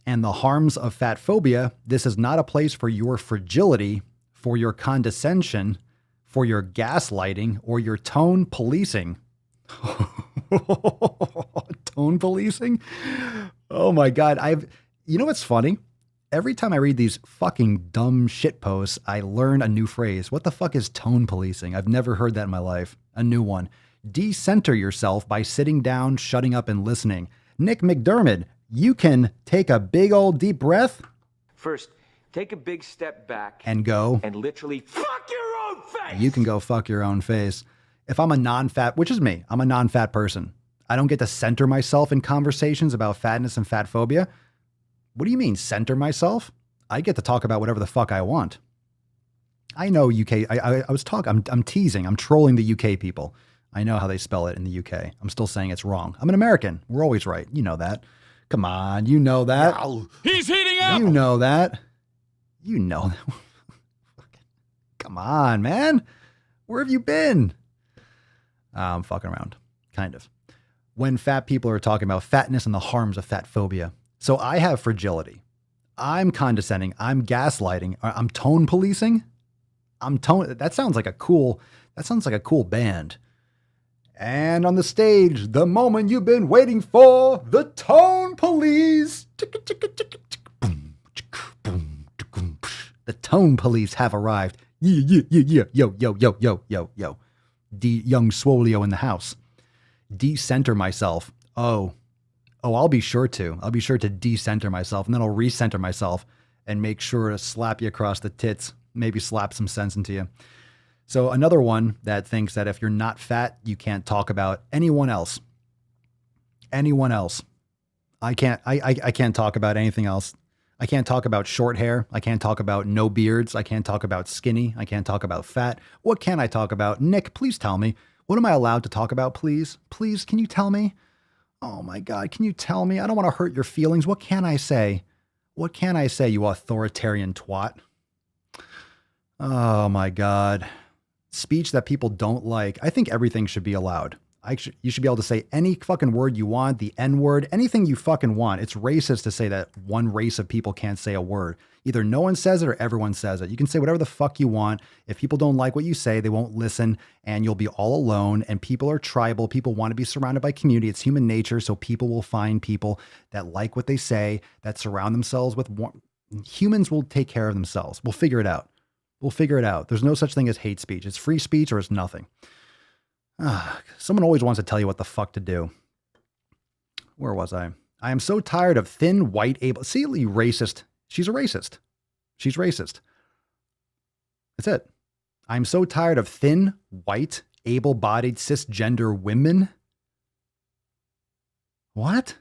B: and the harms of fat phobia, this is not a place for your fragility, for your condescension, for your gaslighting, or your tone policing. Tone policing? Oh my God. You know what's funny? Every time I read these fucking dumb shit posts, I learn a new phrase. What the fuck is tone policing? I've never heard that in my life. A new one. Decenter yourself by sitting down, shutting up, and listening. Nick McDermott, you can take a big old deep breath.
H: First, take a big step back
B: And go.
H: and literally fuck your own face.
B: You can go fuck your own face. If I'm a non-fat, which is me, I'm a non-fat person. I don't get to center myself in conversations about fatness and fat phobia. What do you mean, center myself? I get to talk about whatever the fuck I want. I know UK. I was talking. I'm teasing. I'm trolling the UK people. I know how they spell it in the UK. I'm still saying it's wrong. I'm an American. We're always right. You know that. Come on. You know that.
D: He's heating up.
B: You know that. You know that. Come on, man. Where have you been? I'm fucking around. Kind of. When fat people are talking about fatness and the harms of fat phobia. So I have fragility. I'm condescending. I'm gaslighting. I'm tone policing. That sounds like a cool band. And on the stage, the moment you've been waiting for, the Tone Police. The Tone Police have arrived. Yeah. Yo. Young Swolio in the house. Decenter myself. Oh, I'll be sure to. I'll be sure to decenter myself, and then I'll recenter myself and make sure to slap you across the tits, maybe slap some sense into you. So another one that thinks that if you're not fat, you can't talk about anyone else. Anyone else. I can't talk about anything else. I can't talk about short hair. I can't talk about no beards. I can't talk about skinny. I can't talk about fat. What can I talk about? Nick, please tell me. What am I allowed to talk about, please? Please, can you tell me? Oh my God, can you tell me? I don't want to hurt your feelings. What can I say? What can I say, you authoritarian twat? Oh my God. Speech that people don't like. I think everything should be allowed. You should be able to say any fucking word you want, the N-word, anything you fucking want. It's racist to say that one race of people can't say a word. Either no one says it or everyone says it. You can say whatever the fuck you want. If people don't like what you say, they won't listen and you'll be all alone. And people are tribal. People want to be surrounded by community. It's human nature. So people will find people that like what they say, that surround themselves with humans will take care of themselves. We'll figure it out. We'll figure it out. There's no such thing as hate speech. It's free speech or it's nothing. Someone always wants to tell you what the fuck to do. Where was I? I am so tired of thin, white, able... See, you racist. She's a racist. She's racist. That's it. I'm so tired of thin, white, able-bodied, cisgender women. What?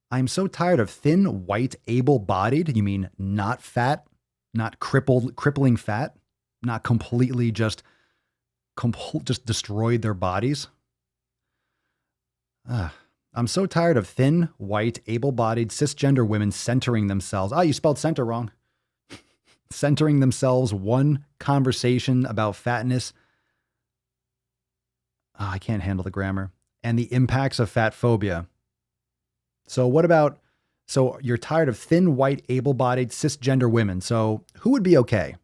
B: I'm so tired of thin, white, able-bodied. You mean not fat? Not crippling fat? Not completely just destroyed their bodies. I'm so tired of thin, white, able-bodied, cisgender women centering themselves. You spelled center wrong. Centering themselves one conversation about fatness. I can't handle the grammar. And the impacts of fat phobia. So you're tired of thin, white, able-bodied, cisgender women. So who would be okay?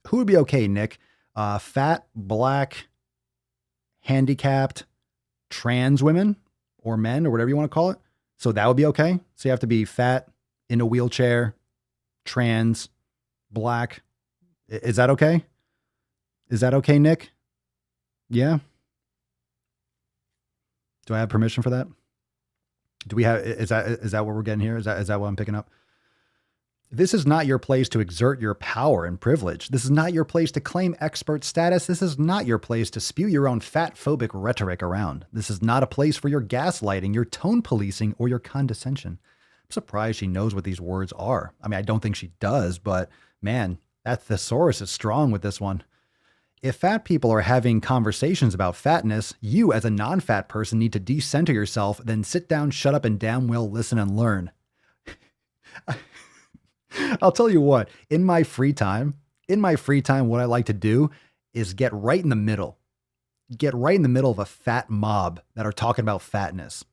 B: Who would be okay, Nick? Fat, black, handicapped, trans women or men or whatever you want to call it. So that would be okay. So you have to be fat, in a wheelchair, trans, black. Is that okay? Is that okay, Nick? Yeah. Do I have permission for that? Is that what we're getting here? Is that what I'm picking up? This is not your place to exert your power and privilege. This is not your place to claim expert status. This is not your place to spew your own fat-phobic rhetoric around. This is not a place for your gaslighting, your tone policing, or your condescension. I'm surprised she knows what these words are. I mean, I don't think she does, but man, that thesaurus is strong with this one. If fat people are having conversations about fatness, you as a non-fat person need to decenter yourself, then sit down, shut up, and damn well listen and learn. I'll tell you what, in my free time, what I like to do is get right in the middle of a fat mob that are talking about fatness.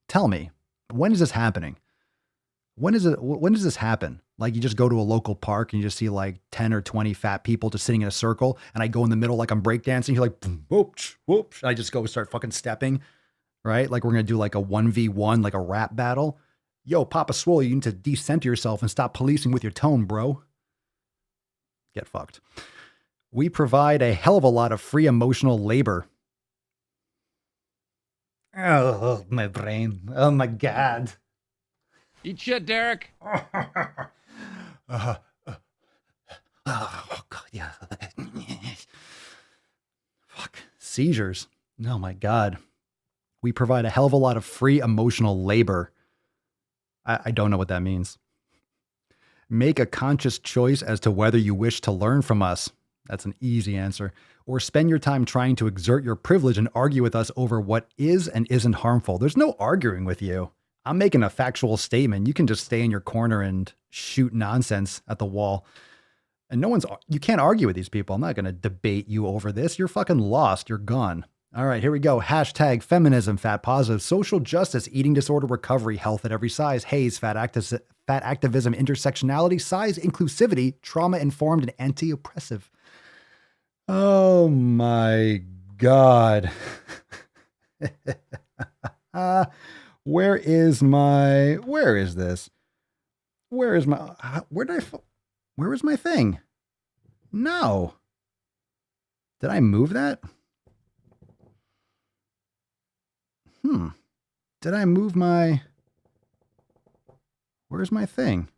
B: Tell me, when is this happening? When does this happen? Like you just go to a local park and you just see like 10 or 20 fat people just sitting in a circle and I go in the middle like I'm breakdancing. You're like, whoops, whoops. And I just go start fucking stepping, right? Like we're going to do like a 1v1, like a rap battle. Yo, Papa Swole, you need to decenter yourself and stop policing with your tone, bro. Get fucked. We provide a hell of a lot of free emotional labor. Oh, my brain. Oh, my God.
D: Eat shit, Derek.
B: Oh, God, yeah. Fuck. Seizures. Oh, my God. We provide a hell of a lot of free emotional labor. I don't know what that means. Make a conscious choice as to whether you wish to learn from us. That's an easy answer. Or spend your time trying to exert your privilege and argue with us over what is and isn't harmful. There's no arguing with you. I'm making a factual statement. You can just stay in your corner and shoot nonsense at the wall. And you can't argue with these people. I'm not going to debate you over this. You're fucking lost. You're gone. All right, here we go. Hashtag feminism, fat positive, social justice, eating disorder recovery, health at every size, haze, fat activism, intersectionality, size, inclusivity, trauma informed, and anti-oppressive. Oh my God. Where is this? Where is my thing? No. Did I move that? Did I move where's my thing?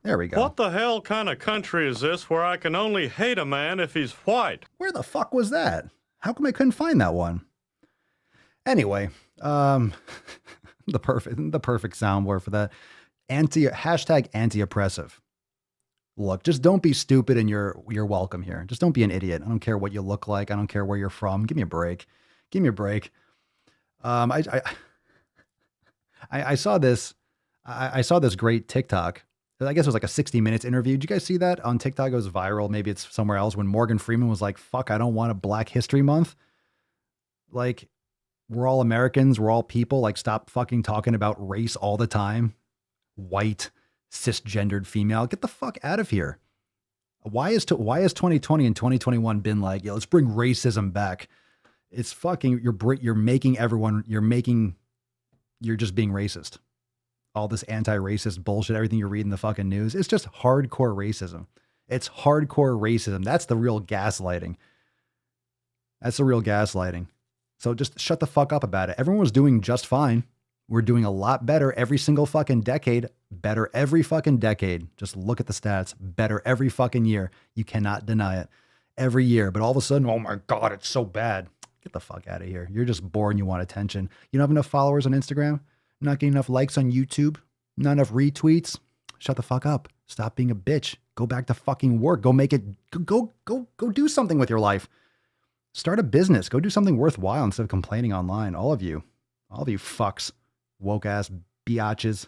B: There we go.
I: What the hell kind of country is this where I can only hate a man if he's white?
B: Where the fuck was that? How come I couldn't find that one? Anyway, the perfect soundboard for that. Hashtag anti-oppressive. Look, just don't be stupid and you're welcome here. Just don't be an idiot. I don't care what you look like. I don't care where you're from. Give me a break. Give me a break. I saw this. I saw this great TikTok. I guess it was like a 60 Minutes interview. Did you guys see that on TikTok? It was viral. Maybe it's somewhere else when Morgan Freeman was like, fuck, I don't want a Black History Month. Like, we're all Americans. We're all people. Like, stop fucking talking about race all the time. White, cisgendered female. Get the fuck out of here. Why is 2020 and 2021 been like, let's bring racism back? It's fucking, you're just being racist. All this anti-racist bullshit, everything you read in the fucking news, it's just hardcore racism. It's hardcore racism. That's the real gaslighting. That's the real gaslighting. So just shut the fuck up about it. Everyone was doing just fine. We're doing a lot better every single fucking decade. Better every fucking decade. Just look at the stats. Better every fucking year. You cannot deny it. Every year. But all of a sudden, oh my God, it's so bad. Get the fuck out of here. You're just bored and you want attention. You don't have enough followers on Instagram? Not getting enough likes on YouTube? Not enough retweets? Shut the fuck up. Stop being a bitch. Go back to fucking work. Go make it. Go do something with your life. Start a business. Go do something worthwhile instead of complaining online. All of you fucks. Woke ass biatches.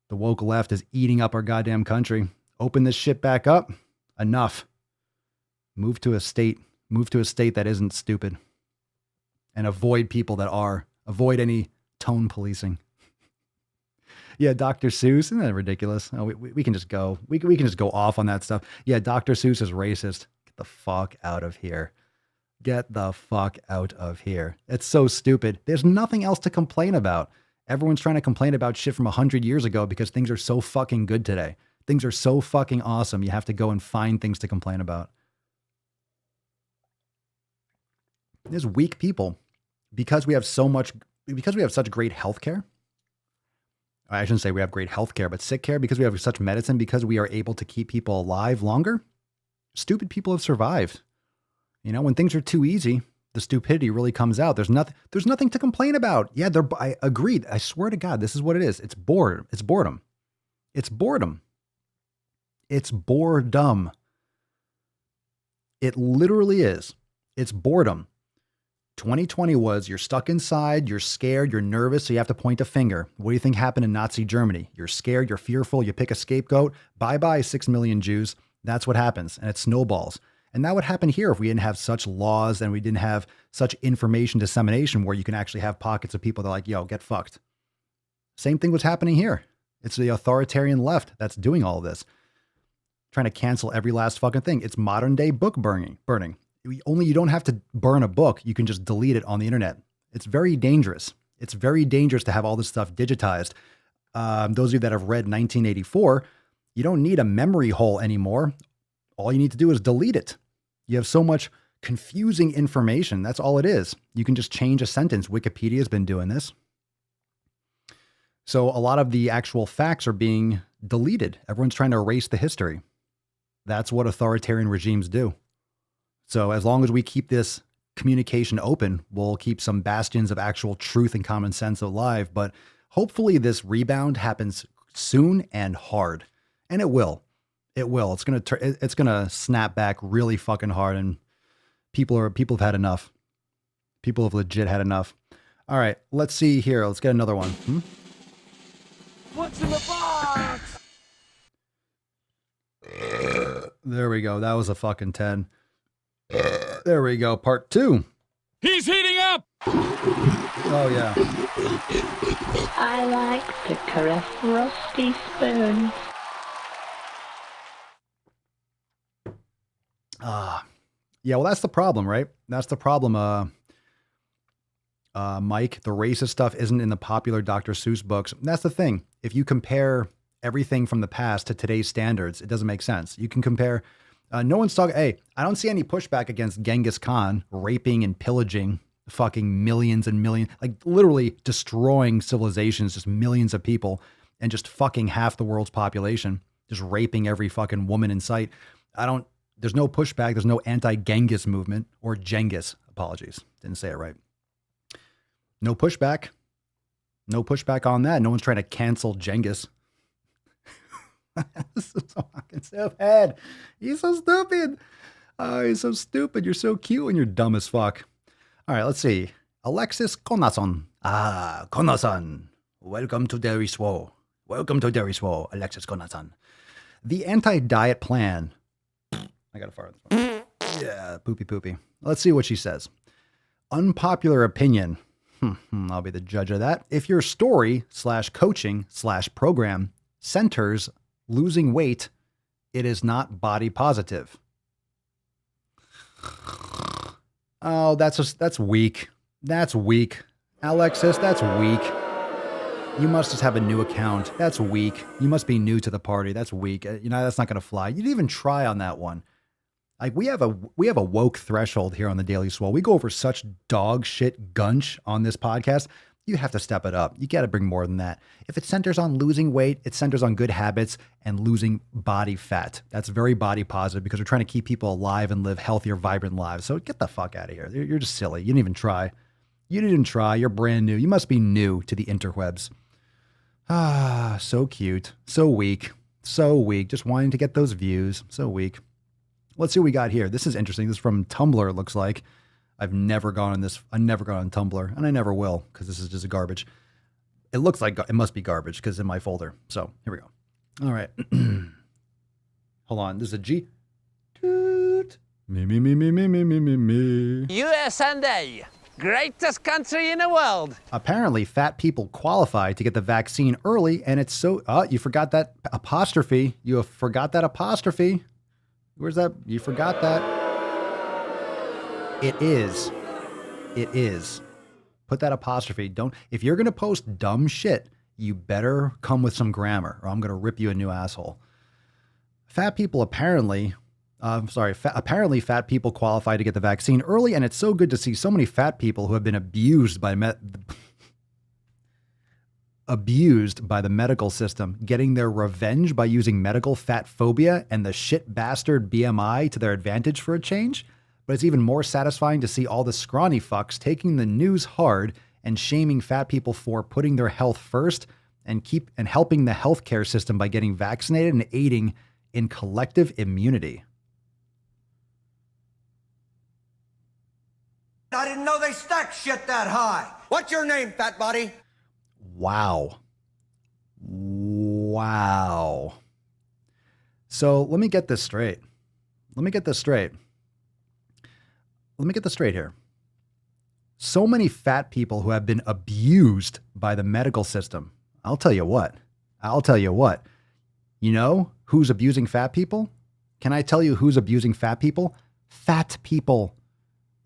B: The woke left is eating up our goddamn country. Open this shit back up. Enough. Move to a state that isn't stupid. And avoid people that are. Avoid any tone policing. Yeah, Dr. Seuss, isn't that ridiculous? Oh, we can just go. We can just go off on that stuff. Yeah, Dr. Seuss is racist. Get the fuck out of here. Get the fuck out of here. It's so stupid. There's nothing else to complain about. Everyone's trying to complain about shit from 100 years ago because things are so fucking good today. Things are so fucking awesome. You have to go and find things to complain about. There's weak people because we have such great healthcare. I shouldn't say we have great healthcare, but sick care, because we have such medicine, because we are able to keep people alive longer. Stupid people have survived. You know, when things are too easy, the stupidity really comes out. There's nothing to complain about. Yeah, I agreed. I swear to God, this is what it is. It's boredom. It's boredom. It's boredom. It's boredom. It literally is. It's boredom. 2020 was, you're stuck inside, you're scared, you're nervous, so you have to point a finger. What do you think happened in Nazi Germany? You're scared, you're fearful, you pick a scapegoat. Bye-bye, 6 million Jews. That's what happens, and it snowballs. And that would happen here if we didn't have such laws and we didn't have such information dissemination where you can actually have pockets of people that are like, yo, get fucked. Same thing was happening here. It's the authoritarian left that's doing all of this. Trying to cancel every last fucking thing. It's modern day book burning. Only you don't have to burn a book. You can just delete it on the internet. It's very dangerous. It's very dangerous to have all this stuff digitized. Those of you that have read 1984, you don't need a memory hole anymore. All you need to do is delete it. You have so much confusing information. That's all it is. You can just change a sentence. Wikipedia has been doing this. So a lot of the actual facts are being deleted. Everyone's trying to erase the history. That's what authoritarian regimes do. So as long as we keep this communication open, we'll keep some bastions of actual truth and common sense alive. But hopefully this rebound happens soon and hard. And it will. It will. It's gonna snap back really fucking hard, and people have had enough. People have legit had enough. All right, let's see here. Let's get another one.
E: What's in the box?
B: There we go. That was a fucking 10. There we go. Part 2.
D: He's heating up!
B: Oh, yeah.
J: I like to caress rusty spoons.
B: Yeah, well, that's the problem, right? That's the problem, Mike. The racist stuff isn't in the popular Dr. Seuss books. And that's the thing. If you compare everything from the past to today's standards, it doesn't make sense. You can compare... no one's talking. Hey, I don't see any pushback against Genghis Khan raping and pillaging fucking millions and millions, like literally destroying civilizations, just millions of people, and just fucking half the world's population, just raping every fucking woman in sight. There's no pushback. There's no anti-Genghis movement or Genghis. Apologies. Didn't say it right. No pushback. No pushback on that. No one's trying to cancel Genghis. This is so fucking stupid. He's so stupid. Oh, he's so stupid. You're so cute and you're dumb as fuck. All right, let's see. Alexis Conason. Conason. Welcome to Dairy Swole. Welcome to Dairy Swole, Alexis Conason. The anti-diet plan. I got to fart. Yeah, poopy. Let's see what she says. Unpopular opinion. I'll be the judge of that. If your story/coaching/program centers losing weight, it is not body positive. Oh, that's weak. That's weak. Alexis, that's weak. You must just have a new account. That's weak. You must be new to the party. That's weak. That's not going to fly. You didn't even try on that one. Like we have a woke threshold here on the Daily Swole. We go over such dog shit gunch on this podcast. You have to step it up. You got to bring more than that. If it centers on losing weight, it centers on good habits and losing body fat. That's very body positive because we're trying to keep people alive and live healthier, vibrant lives. So get the fuck out of here. You're just silly. You didn't even try. You're brand new. You must be new to the interwebs. So cute. So weak. Just wanting to get those views. So weak. Let's see what we got here. This is interesting. This is from Tumblr, it looks like. I've never gone on Tumblr, and I never will, because this is just garbage. It looks like it must be garbage, because it's in my folder. So, here we go. All right. Hold on. This is a G. Toot. Me.
E: USA, greatest country in the world.
B: Apparently, fat people qualify to get the vaccine early, and it's so... Oh, you forgot that apostrophe. You forgot that apostrophe. Where's that? You forgot that. It is. Put that apostrophe. If you're going to post dumb shit, you better come with some grammar or I'm going to rip you a new asshole. Apparently fat people qualify to get the vaccine early, and it's so good to see so many fat people who have been abused by the medical system getting their revenge by using medical fat phobia and the shit bastard BMI to their advantage for a change. But it's even more satisfying to see all the scrawny fucks taking the news hard and shaming fat people for putting their health first and helping the healthcare system by getting vaccinated and aiding in collective immunity.
K: I didn't know they stacked shit that high. What's your name, fat body?
B: Wow. So let me get this straight. Let me get this straight here. So many fat people who have been abused by the medical system. I'll tell you what. You know who's abusing fat people? Can I tell you who's abusing fat people? Fat people.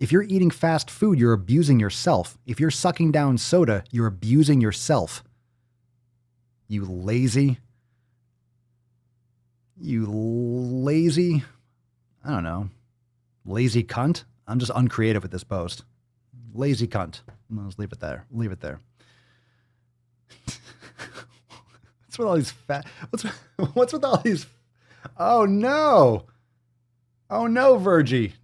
B: If you're eating fast food, you're abusing yourself. If you're sucking down soda, you're abusing yourself. You lazy, I don't know, lazy cunt. I'm just uncreative with this post. Lazy cunt. Let's leave it there. What's with all these fat? What's with all these? Oh no, Virgie.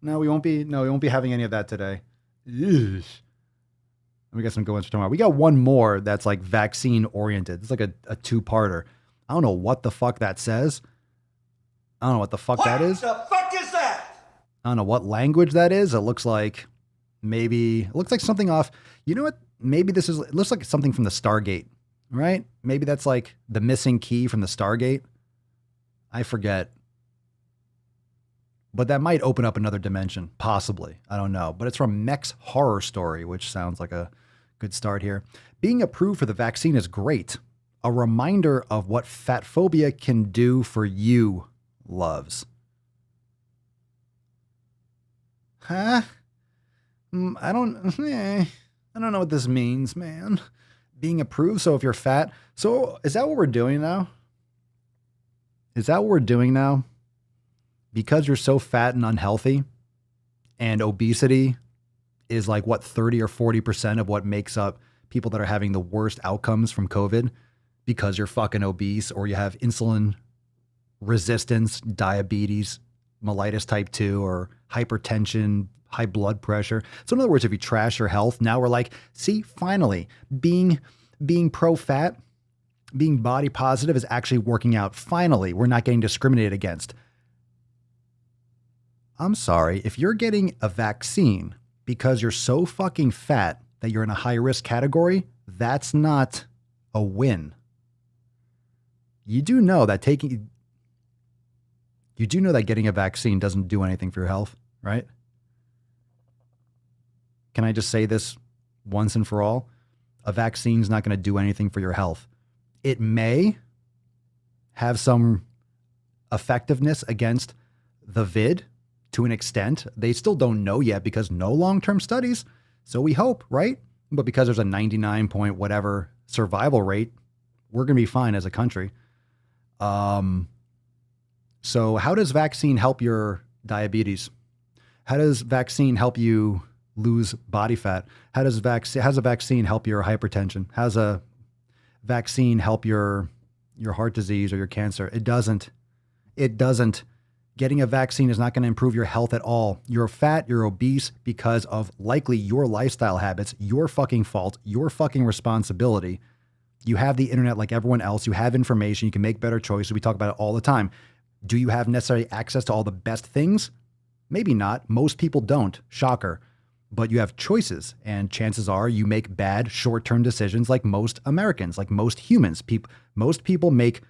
B: No, we won't be having any of that today. Eesh. We got some good ones for tomorrow. We got one more that's like vaccine oriented. It's like a two-parter. I don't know what the fuck that says. I don't know what the fuck that is.
K: What the fuck is that?
B: I don't know what language that is. It looks like something off. You know what? Maybe it looks like something from the Stargate, right? Maybe that's like the missing key from the Stargate. I forget. But that might open up another dimension, possibly. I don't know. But it's from Mech's Horror Story, which sounds like a good start here. Being approved for the vaccine is great. A reminder of what fat phobia can do for you, loves. Huh? I don't know what this means, man. Being approved, so if you're fat. So is that what we're doing now? Because you're so fat and unhealthy, and obesity is like, 30 or 40% of what makes up people that are having the worst outcomes from COVID, because you're fucking obese or you have insulin resistance, diabetes, mellitus type 2, or hypertension, high blood pressure. So in other words, if you trash your health, now we're like, see, finally, being pro-fat Being body positive is actually working out. Finally, we're not getting discriminated against. I'm sorry, if you're getting a vaccine because you're so fucking fat that you're in a high risk category, that's not a win. You do know that getting a vaccine doesn't do anything for your health, right? Can I just say this once and for all? A vaccine's not going to do anything for your health. It may have some effectiveness against the vid to an extent. They still don't know yet because no long-term studies. So we hope, right? But because there's a 99 point whatever survival rate, we're going to be fine as a country. So how does vaccine help your diabetes? How does vaccine help you lose body fat? How's a vaccine help your hypertension? How's a vaccine help your heart disease or your cancer? It doesn't. It doesn't. Getting a vaccine is not going to improve your health at all. You're fat, you're obese because of likely your lifestyle habits, your fucking fault, your fucking responsibility. You have the internet like everyone else. You have information. You can make better choices. We talk about it all the time. Do you have necessary access to all the best things? Maybe not. Most people don't. Shocker. But you have choices, and chances are you make bad short-term decisions like most Americans, like most humans. Most people make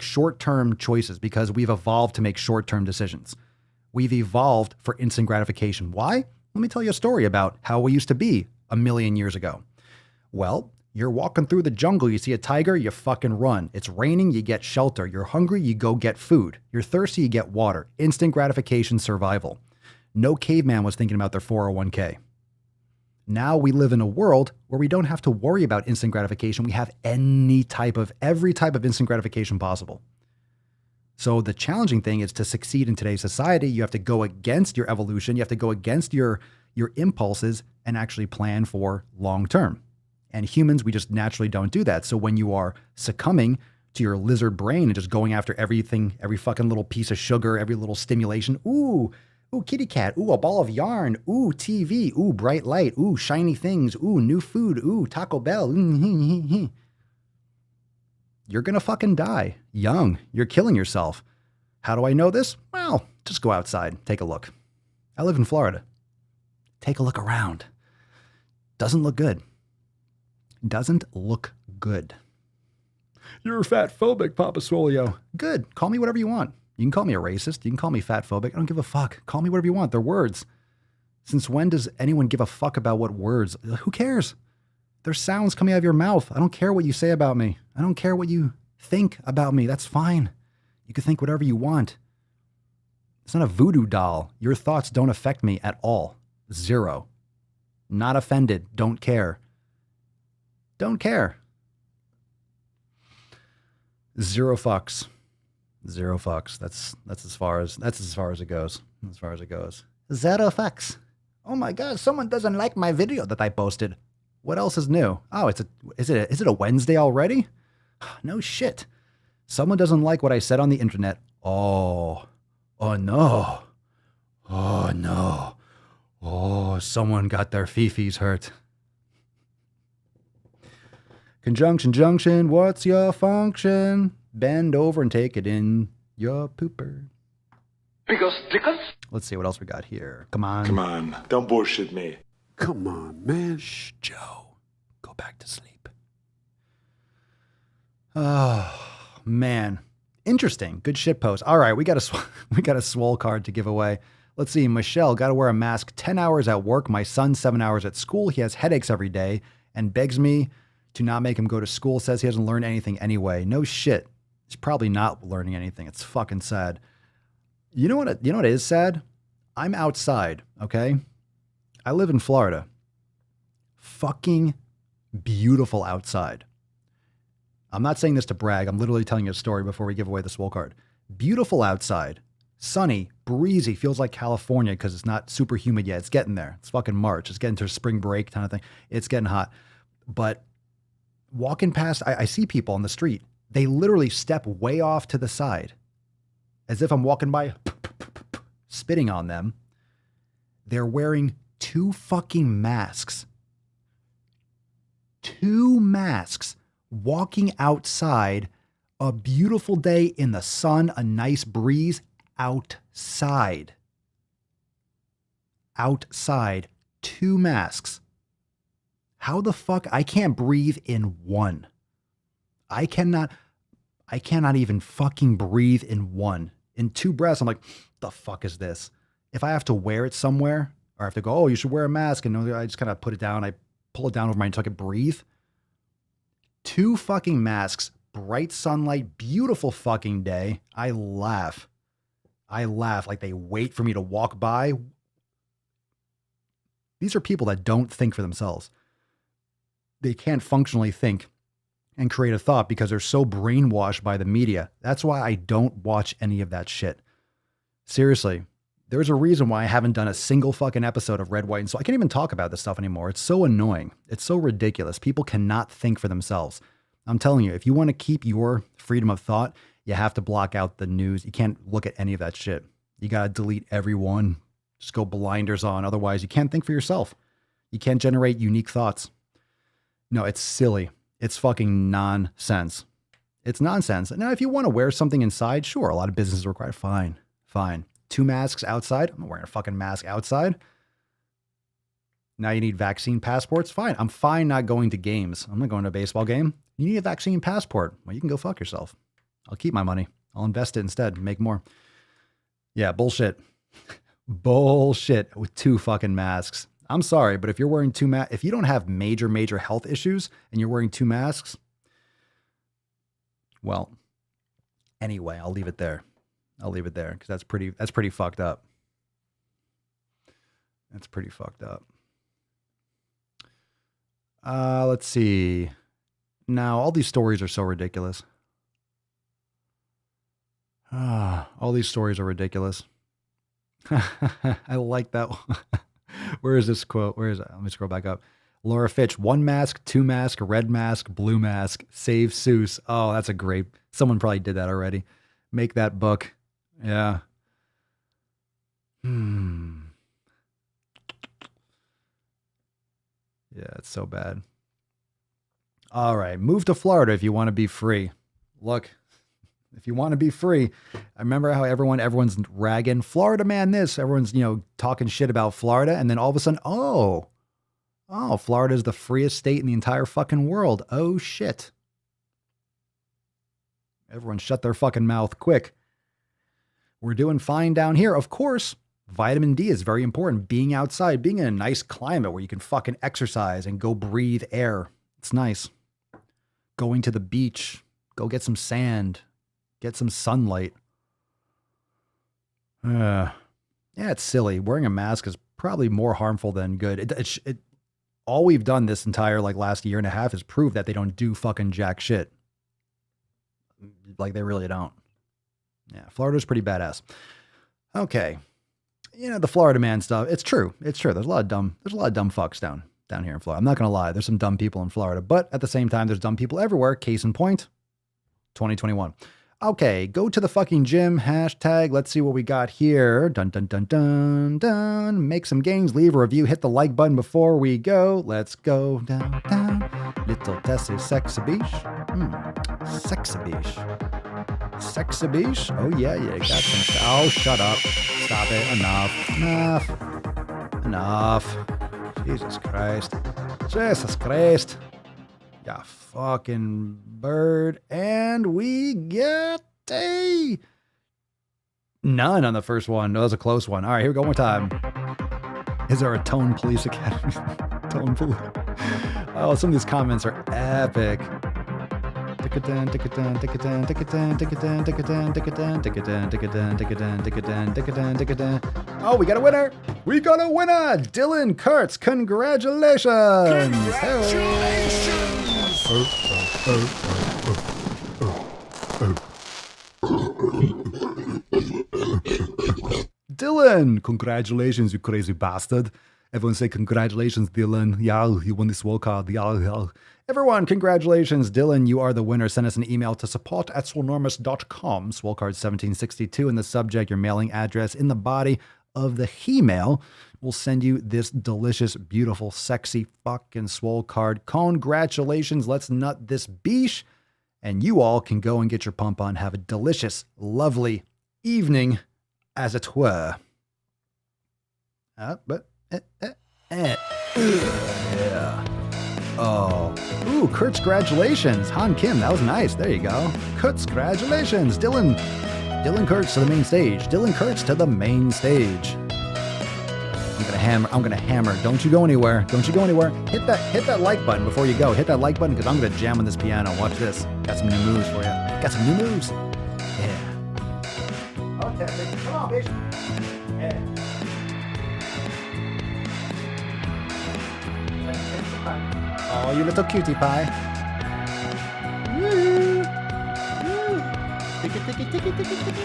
B: short-term choices because we've evolved to make short-term decisions. We've evolved for instant gratification. Why? Let me tell you a story about how we used to be a million years ago. Well, you're walking through the jungle, you see a tiger, you fucking run. It's raining, you get shelter. You're hungry, you go get food. You're thirsty, you get water. Instant gratification survival. No caveman was thinking about their 401k. Now we live in a world where we don't have to worry about instant gratification. We have every type of instant gratification possible. So the challenging thing is to succeed in today's society, you have to go against your evolution. You have to go against your impulses and actually plan for long term. And humans, we just naturally don't do that. So when you are succumbing to your lizard brain and just going after everything, every fucking little piece of sugar, every little stimulation, ooh, kitty cat, ooh, a ball of yarn, ooh, TV, ooh, bright light, ooh, shiny things, ooh, new food, ooh, Taco Bell, you're gonna fucking die young. You're killing yourself. How do I know this? Well, just go outside, take a look. I live in Florida. Take a look around. Doesn't look good. Doesn't look good. You're fat phobic, Papa Swolio. Good. Call me whatever you want. You can call me a racist. You can call me fat phobic. I don't give a fuck. Call me whatever you want. They're words. Since when does anyone give a fuck about what words? Who cares? There's sounds coming out of your mouth. I don't care what you say about me. I don't care what you think about me. That's fine. You can think whatever you want. It's not a voodoo doll. Your thoughts don't affect me at all. Zero. Not offended. Don't care. Don't care. Zero fucks. Zero fucks. That's as far as it goes. As far as it goes. Zero fucks. Oh my God! Someone doesn't like my video that I posted. What else is new? Oh, is it a Wednesday already? No shit. Someone doesn't like what I said on the internet. Oh no. Oh no. Oh, someone got their fifis hurt. Conjunction, junction, what's your function? Bend over and take it in your pooper.
G: Because.
B: Let's see what else we got here. Come on.
G: Come on, don't bullshit me.
F: Come on, man.
B: Shh, Joe. Go back to sleep. Oh, man. Interesting. Good shit post. All right, we got a Swole card to give away. Let's see. Michelle, got to wear a mask 10 hours at work. My son, 7 hours at school. He has headaches every day and begs me to not make him go to school. Says he hasn't learned anything anyway. No shit. He's probably not learning anything. It's fucking sad. You know what is sad? I'm outside, okay? I live in Florida. Fucking beautiful outside. I'm not saying this to brag. I'm literally telling you a story before we give away the Swole card. Beautiful outside. Sunny, breezy, feels like California because it's not super humid yet. It's getting there. It's fucking March. It's getting to spring break kind of thing. It's getting hot. But walking past, I see people on the street. They literally step way off to the side as if I'm walking by, spitting on them. They're wearing 2 fucking masks. 2 masks. walking outside, a beautiful day in the sun, a nice breeze, outside. Outside, 2 masks. How the fuck? I can't breathe in one. I cannot even fucking breathe in one. In 2 breaths, I'm like, the fuck is this? If I have to wear it somewhere, or I have to go, oh, you should wear a mask, and I just kind of put it down, I pull it down over my so I can breathe. 2 fucking masks, bright sunlight, beautiful fucking day. I laugh. Like they wait for me to walk by. These are people that don't think for themselves. They can't functionally think and create a thought because they're so brainwashed by the media. That's why I don't watch any of that shit. Seriously, there's a reason why I haven't done a single fucking episode of Red, White, and So I can't even talk about this stuff anymore. It's so annoying. It's so ridiculous. People cannot think for themselves. I'm telling you, if you want to keep your freedom of thought, you have to block out the news. You can't look at any of that shit. You got to delete everyone. Just go blinders on. Otherwise, you can't think for yourself. You can't generate unique thoughts. No, it's silly. It's fucking nonsense. It's nonsense. Now, if you want to wear something inside, sure, a lot of businesses require. Fine. 2 masks outside. I'm not wearing a fucking mask outside. Now you need vaccine passports. Fine. I'm fine not going to games. I'm not going to a baseball game. You need a vaccine passport. Well, you can go fuck yourself. I'll keep my money. I'll invest it instead. Make more. Yeah, bullshit. Bullshit with 2 fucking masks. I'm sorry, but if you're wearing 2 masks, if you don't have major health issues and you're wearing 2 masks, well, anyway, I'll leave it there. Because that's pretty fucked up. That's pretty fucked up. Let's see. Now, all these stories are so ridiculous. All these stories are ridiculous. I like that one. Where is this quote? Where is it? Let me scroll back up. Laura Fitch, 1 mask, 2 mask, red mask, blue mask, save Seuss. Oh, that's a great, someone probably did that already. Make that book. Yeah. Yeah, it's so bad. All right. Move to Florida if you want to be free. Look, if you want to be free, I remember how everyone's ragging Florida man this. Everyone's, talking shit about Florida. And then all of a sudden, oh, Florida is the freest state in the entire fucking world. Oh, shit. Everyone shut their fucking mouth quick. We're doing fine down here. Of course, vitamin D is very important. Being outside, being in a nice climate where you can fucking exercise and go breathe air. It's nice. Going to the beach, go get some sand, get some sunlight. Yeah, it's silly. Wearing a mask is probably more harmful than good. All we've done this entire last year and a half is prove that they don't do fucking jack shit. Like they really don't. Yeah, Florida's pretty badass. Okay. The Florida man stuff. It's true. There's a lot of dumb fucks down here in Florida. I'm not going to lie. There's some dumb people in Florida, but at the same time, there's dumb people everywhere. Case in point, 2021. Okay, go to the fucking gym. Hashtag, let's see what we got here. Dun, dun, dun, dun, dun. Make some gains. Leave a review. Hit the like button before we go. Let's go down. Little Tessie sexy beach. Sexy beach. Sexy beach. Oh, yeah. Got some. Oh, shut up. Stop it. Enough. Jesus Christ. Yeah, fucking bird. And we get a none on the first one. No, that was a close one. All right, here we go one more time. Is there a Tone Police Academy? Tone Police. Oh, some of these comments are epic. Oh, we got a winner. Dylan Kurtz. Congratulations. Dylan, congratulations, you crazy bastard. Everyone say congratulations, Dylan. Yeah, you won the Swole card. Yeah. Everyone, congratulations, Dylan. You are the winner. Send us an email to support@swolenormous.com. Swole card 1762 in the subject, your mailing address in the body of the he-mail will send you this delicious, beautiful, sexy fucking Swole card. Congratulations. Let's nut this beesh. And you all can go and get your pump on. Have a delicious, lovely evening, as it were. Yeah. Oh. Ooh, Kurt's congratulations. Han Kim, that was nice. There you go. Kurt's congratulations. Dylan Kurtz to the main stage. Dylan Kurtz to the main stage. I'm gonna hammer. Don't you go anywhere. Don't you go anywhere. Hit that like button before you go. Hit that like button because I'm gonna jam on this piano. Watch this. Got some new moves for you. Got some new moves. Yeah. Okay, come on, bitch. Yeah. Oh, you little cutie pie. Woo. Woo. Ticky, ticky, ticky, ticky, ticky.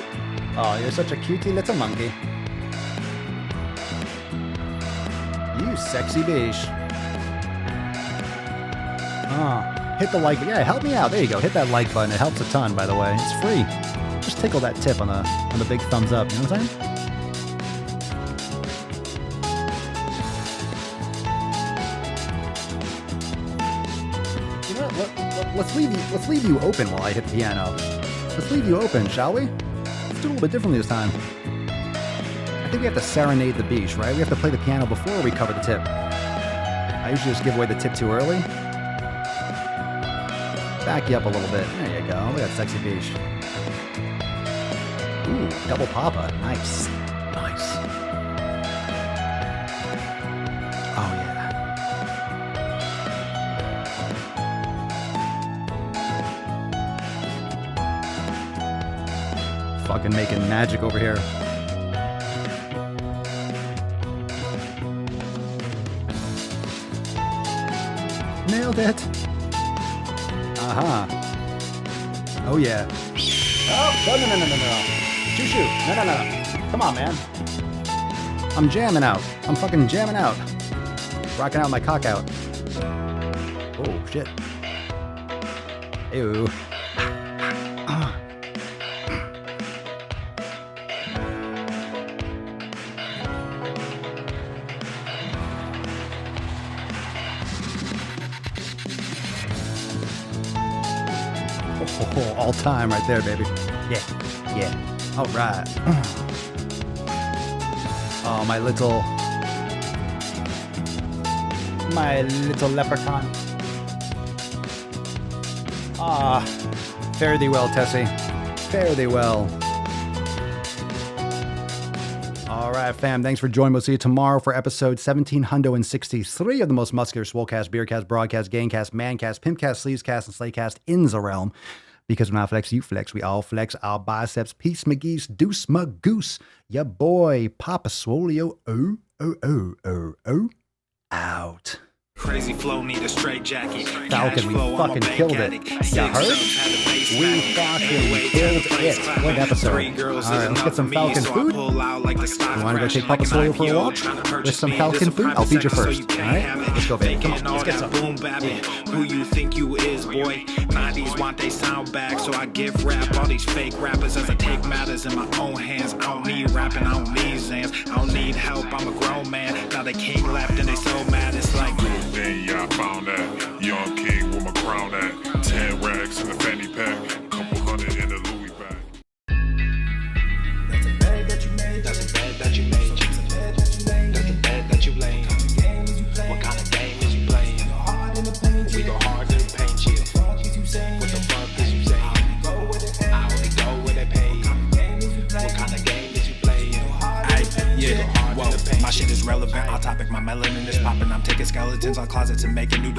B: Oh, you're such a cutie little monkey. You sexy beige. Hit the like. Yeah, help me out. There you go. Hit that like button. It helps a ton, by the way. It's free. Just tickle that tip on the big thumbs up. You know what I'm saying? You know what? Let's leave you open while I hit the piano. Let's leave you open, shall we? Let's do it a little bit differently this time. I think we have to serenade the beach, right? We have to play the piano before we cover the tip. I usually just give away the tip too early. Back you up a little bit. There you go. Look at that sexy beach. Ooh, double papa. Nice. Nice. Oh, yeah. Fucking making magic over here. Nailed it. Uh-huh. Oh, yeah. Oh, no. Shoo. No. Come on, man. I'm jamming out. I'm fucking jamming out. Rocking out my cock out. Oh, shit. Ew. Oh, all time right there, baby. Yeah. All right. Oh, my little leprechaun. Ah, fare thee well, Tessie. Fare thee well. All right, fam. Thanks for joining. We'll see you tomorrow for episode 1763 of the most muscular Swolecast, Beercast, Broadcast, Gamecast, Mancast, Pimpcast, Sleevescast, and Slaycast in the realm. Because when I flex, you flex. We all flex our biceps. Peace, McGee's, Deuce, Magoose. Ya boy, Papa Swolio. Out.
A: Crazy flow, need a straight jacket.
B: Falcon, we fucking killed it. You heard? We fucking killed it. What an episode. Alright, let's get some Falcon food. You wanna go take Papa Swolio for a walk? With some Falcon food? I'll feed you first. Alright? Let's go, baby. Come on, let's get some.
A: Who you think you is, boy? 90s want they sound back, so I give rap all these fake rappers as I take matters in my own hands. I don't need rapping, I don't need Zans. I don't need help, I'm a grown man. Now they king left and they so mad, it's like
L: then yeah, I found that young king with my crown at 10 racks in the fanny pack, couple hundred in the Louis bag.
A: that's a bed that you made, that's a bed that you made, that's a bed that you laid, that's a bed that you laid. What kind of game is you playing? We go hard in the paint, chill. What the fuck is you saying? I only go where they pay. What kind of game is you playing? Yeah, whoa, my shit is relevant. On topic, my melanin is popping. I'm taking skeletons on closets and making new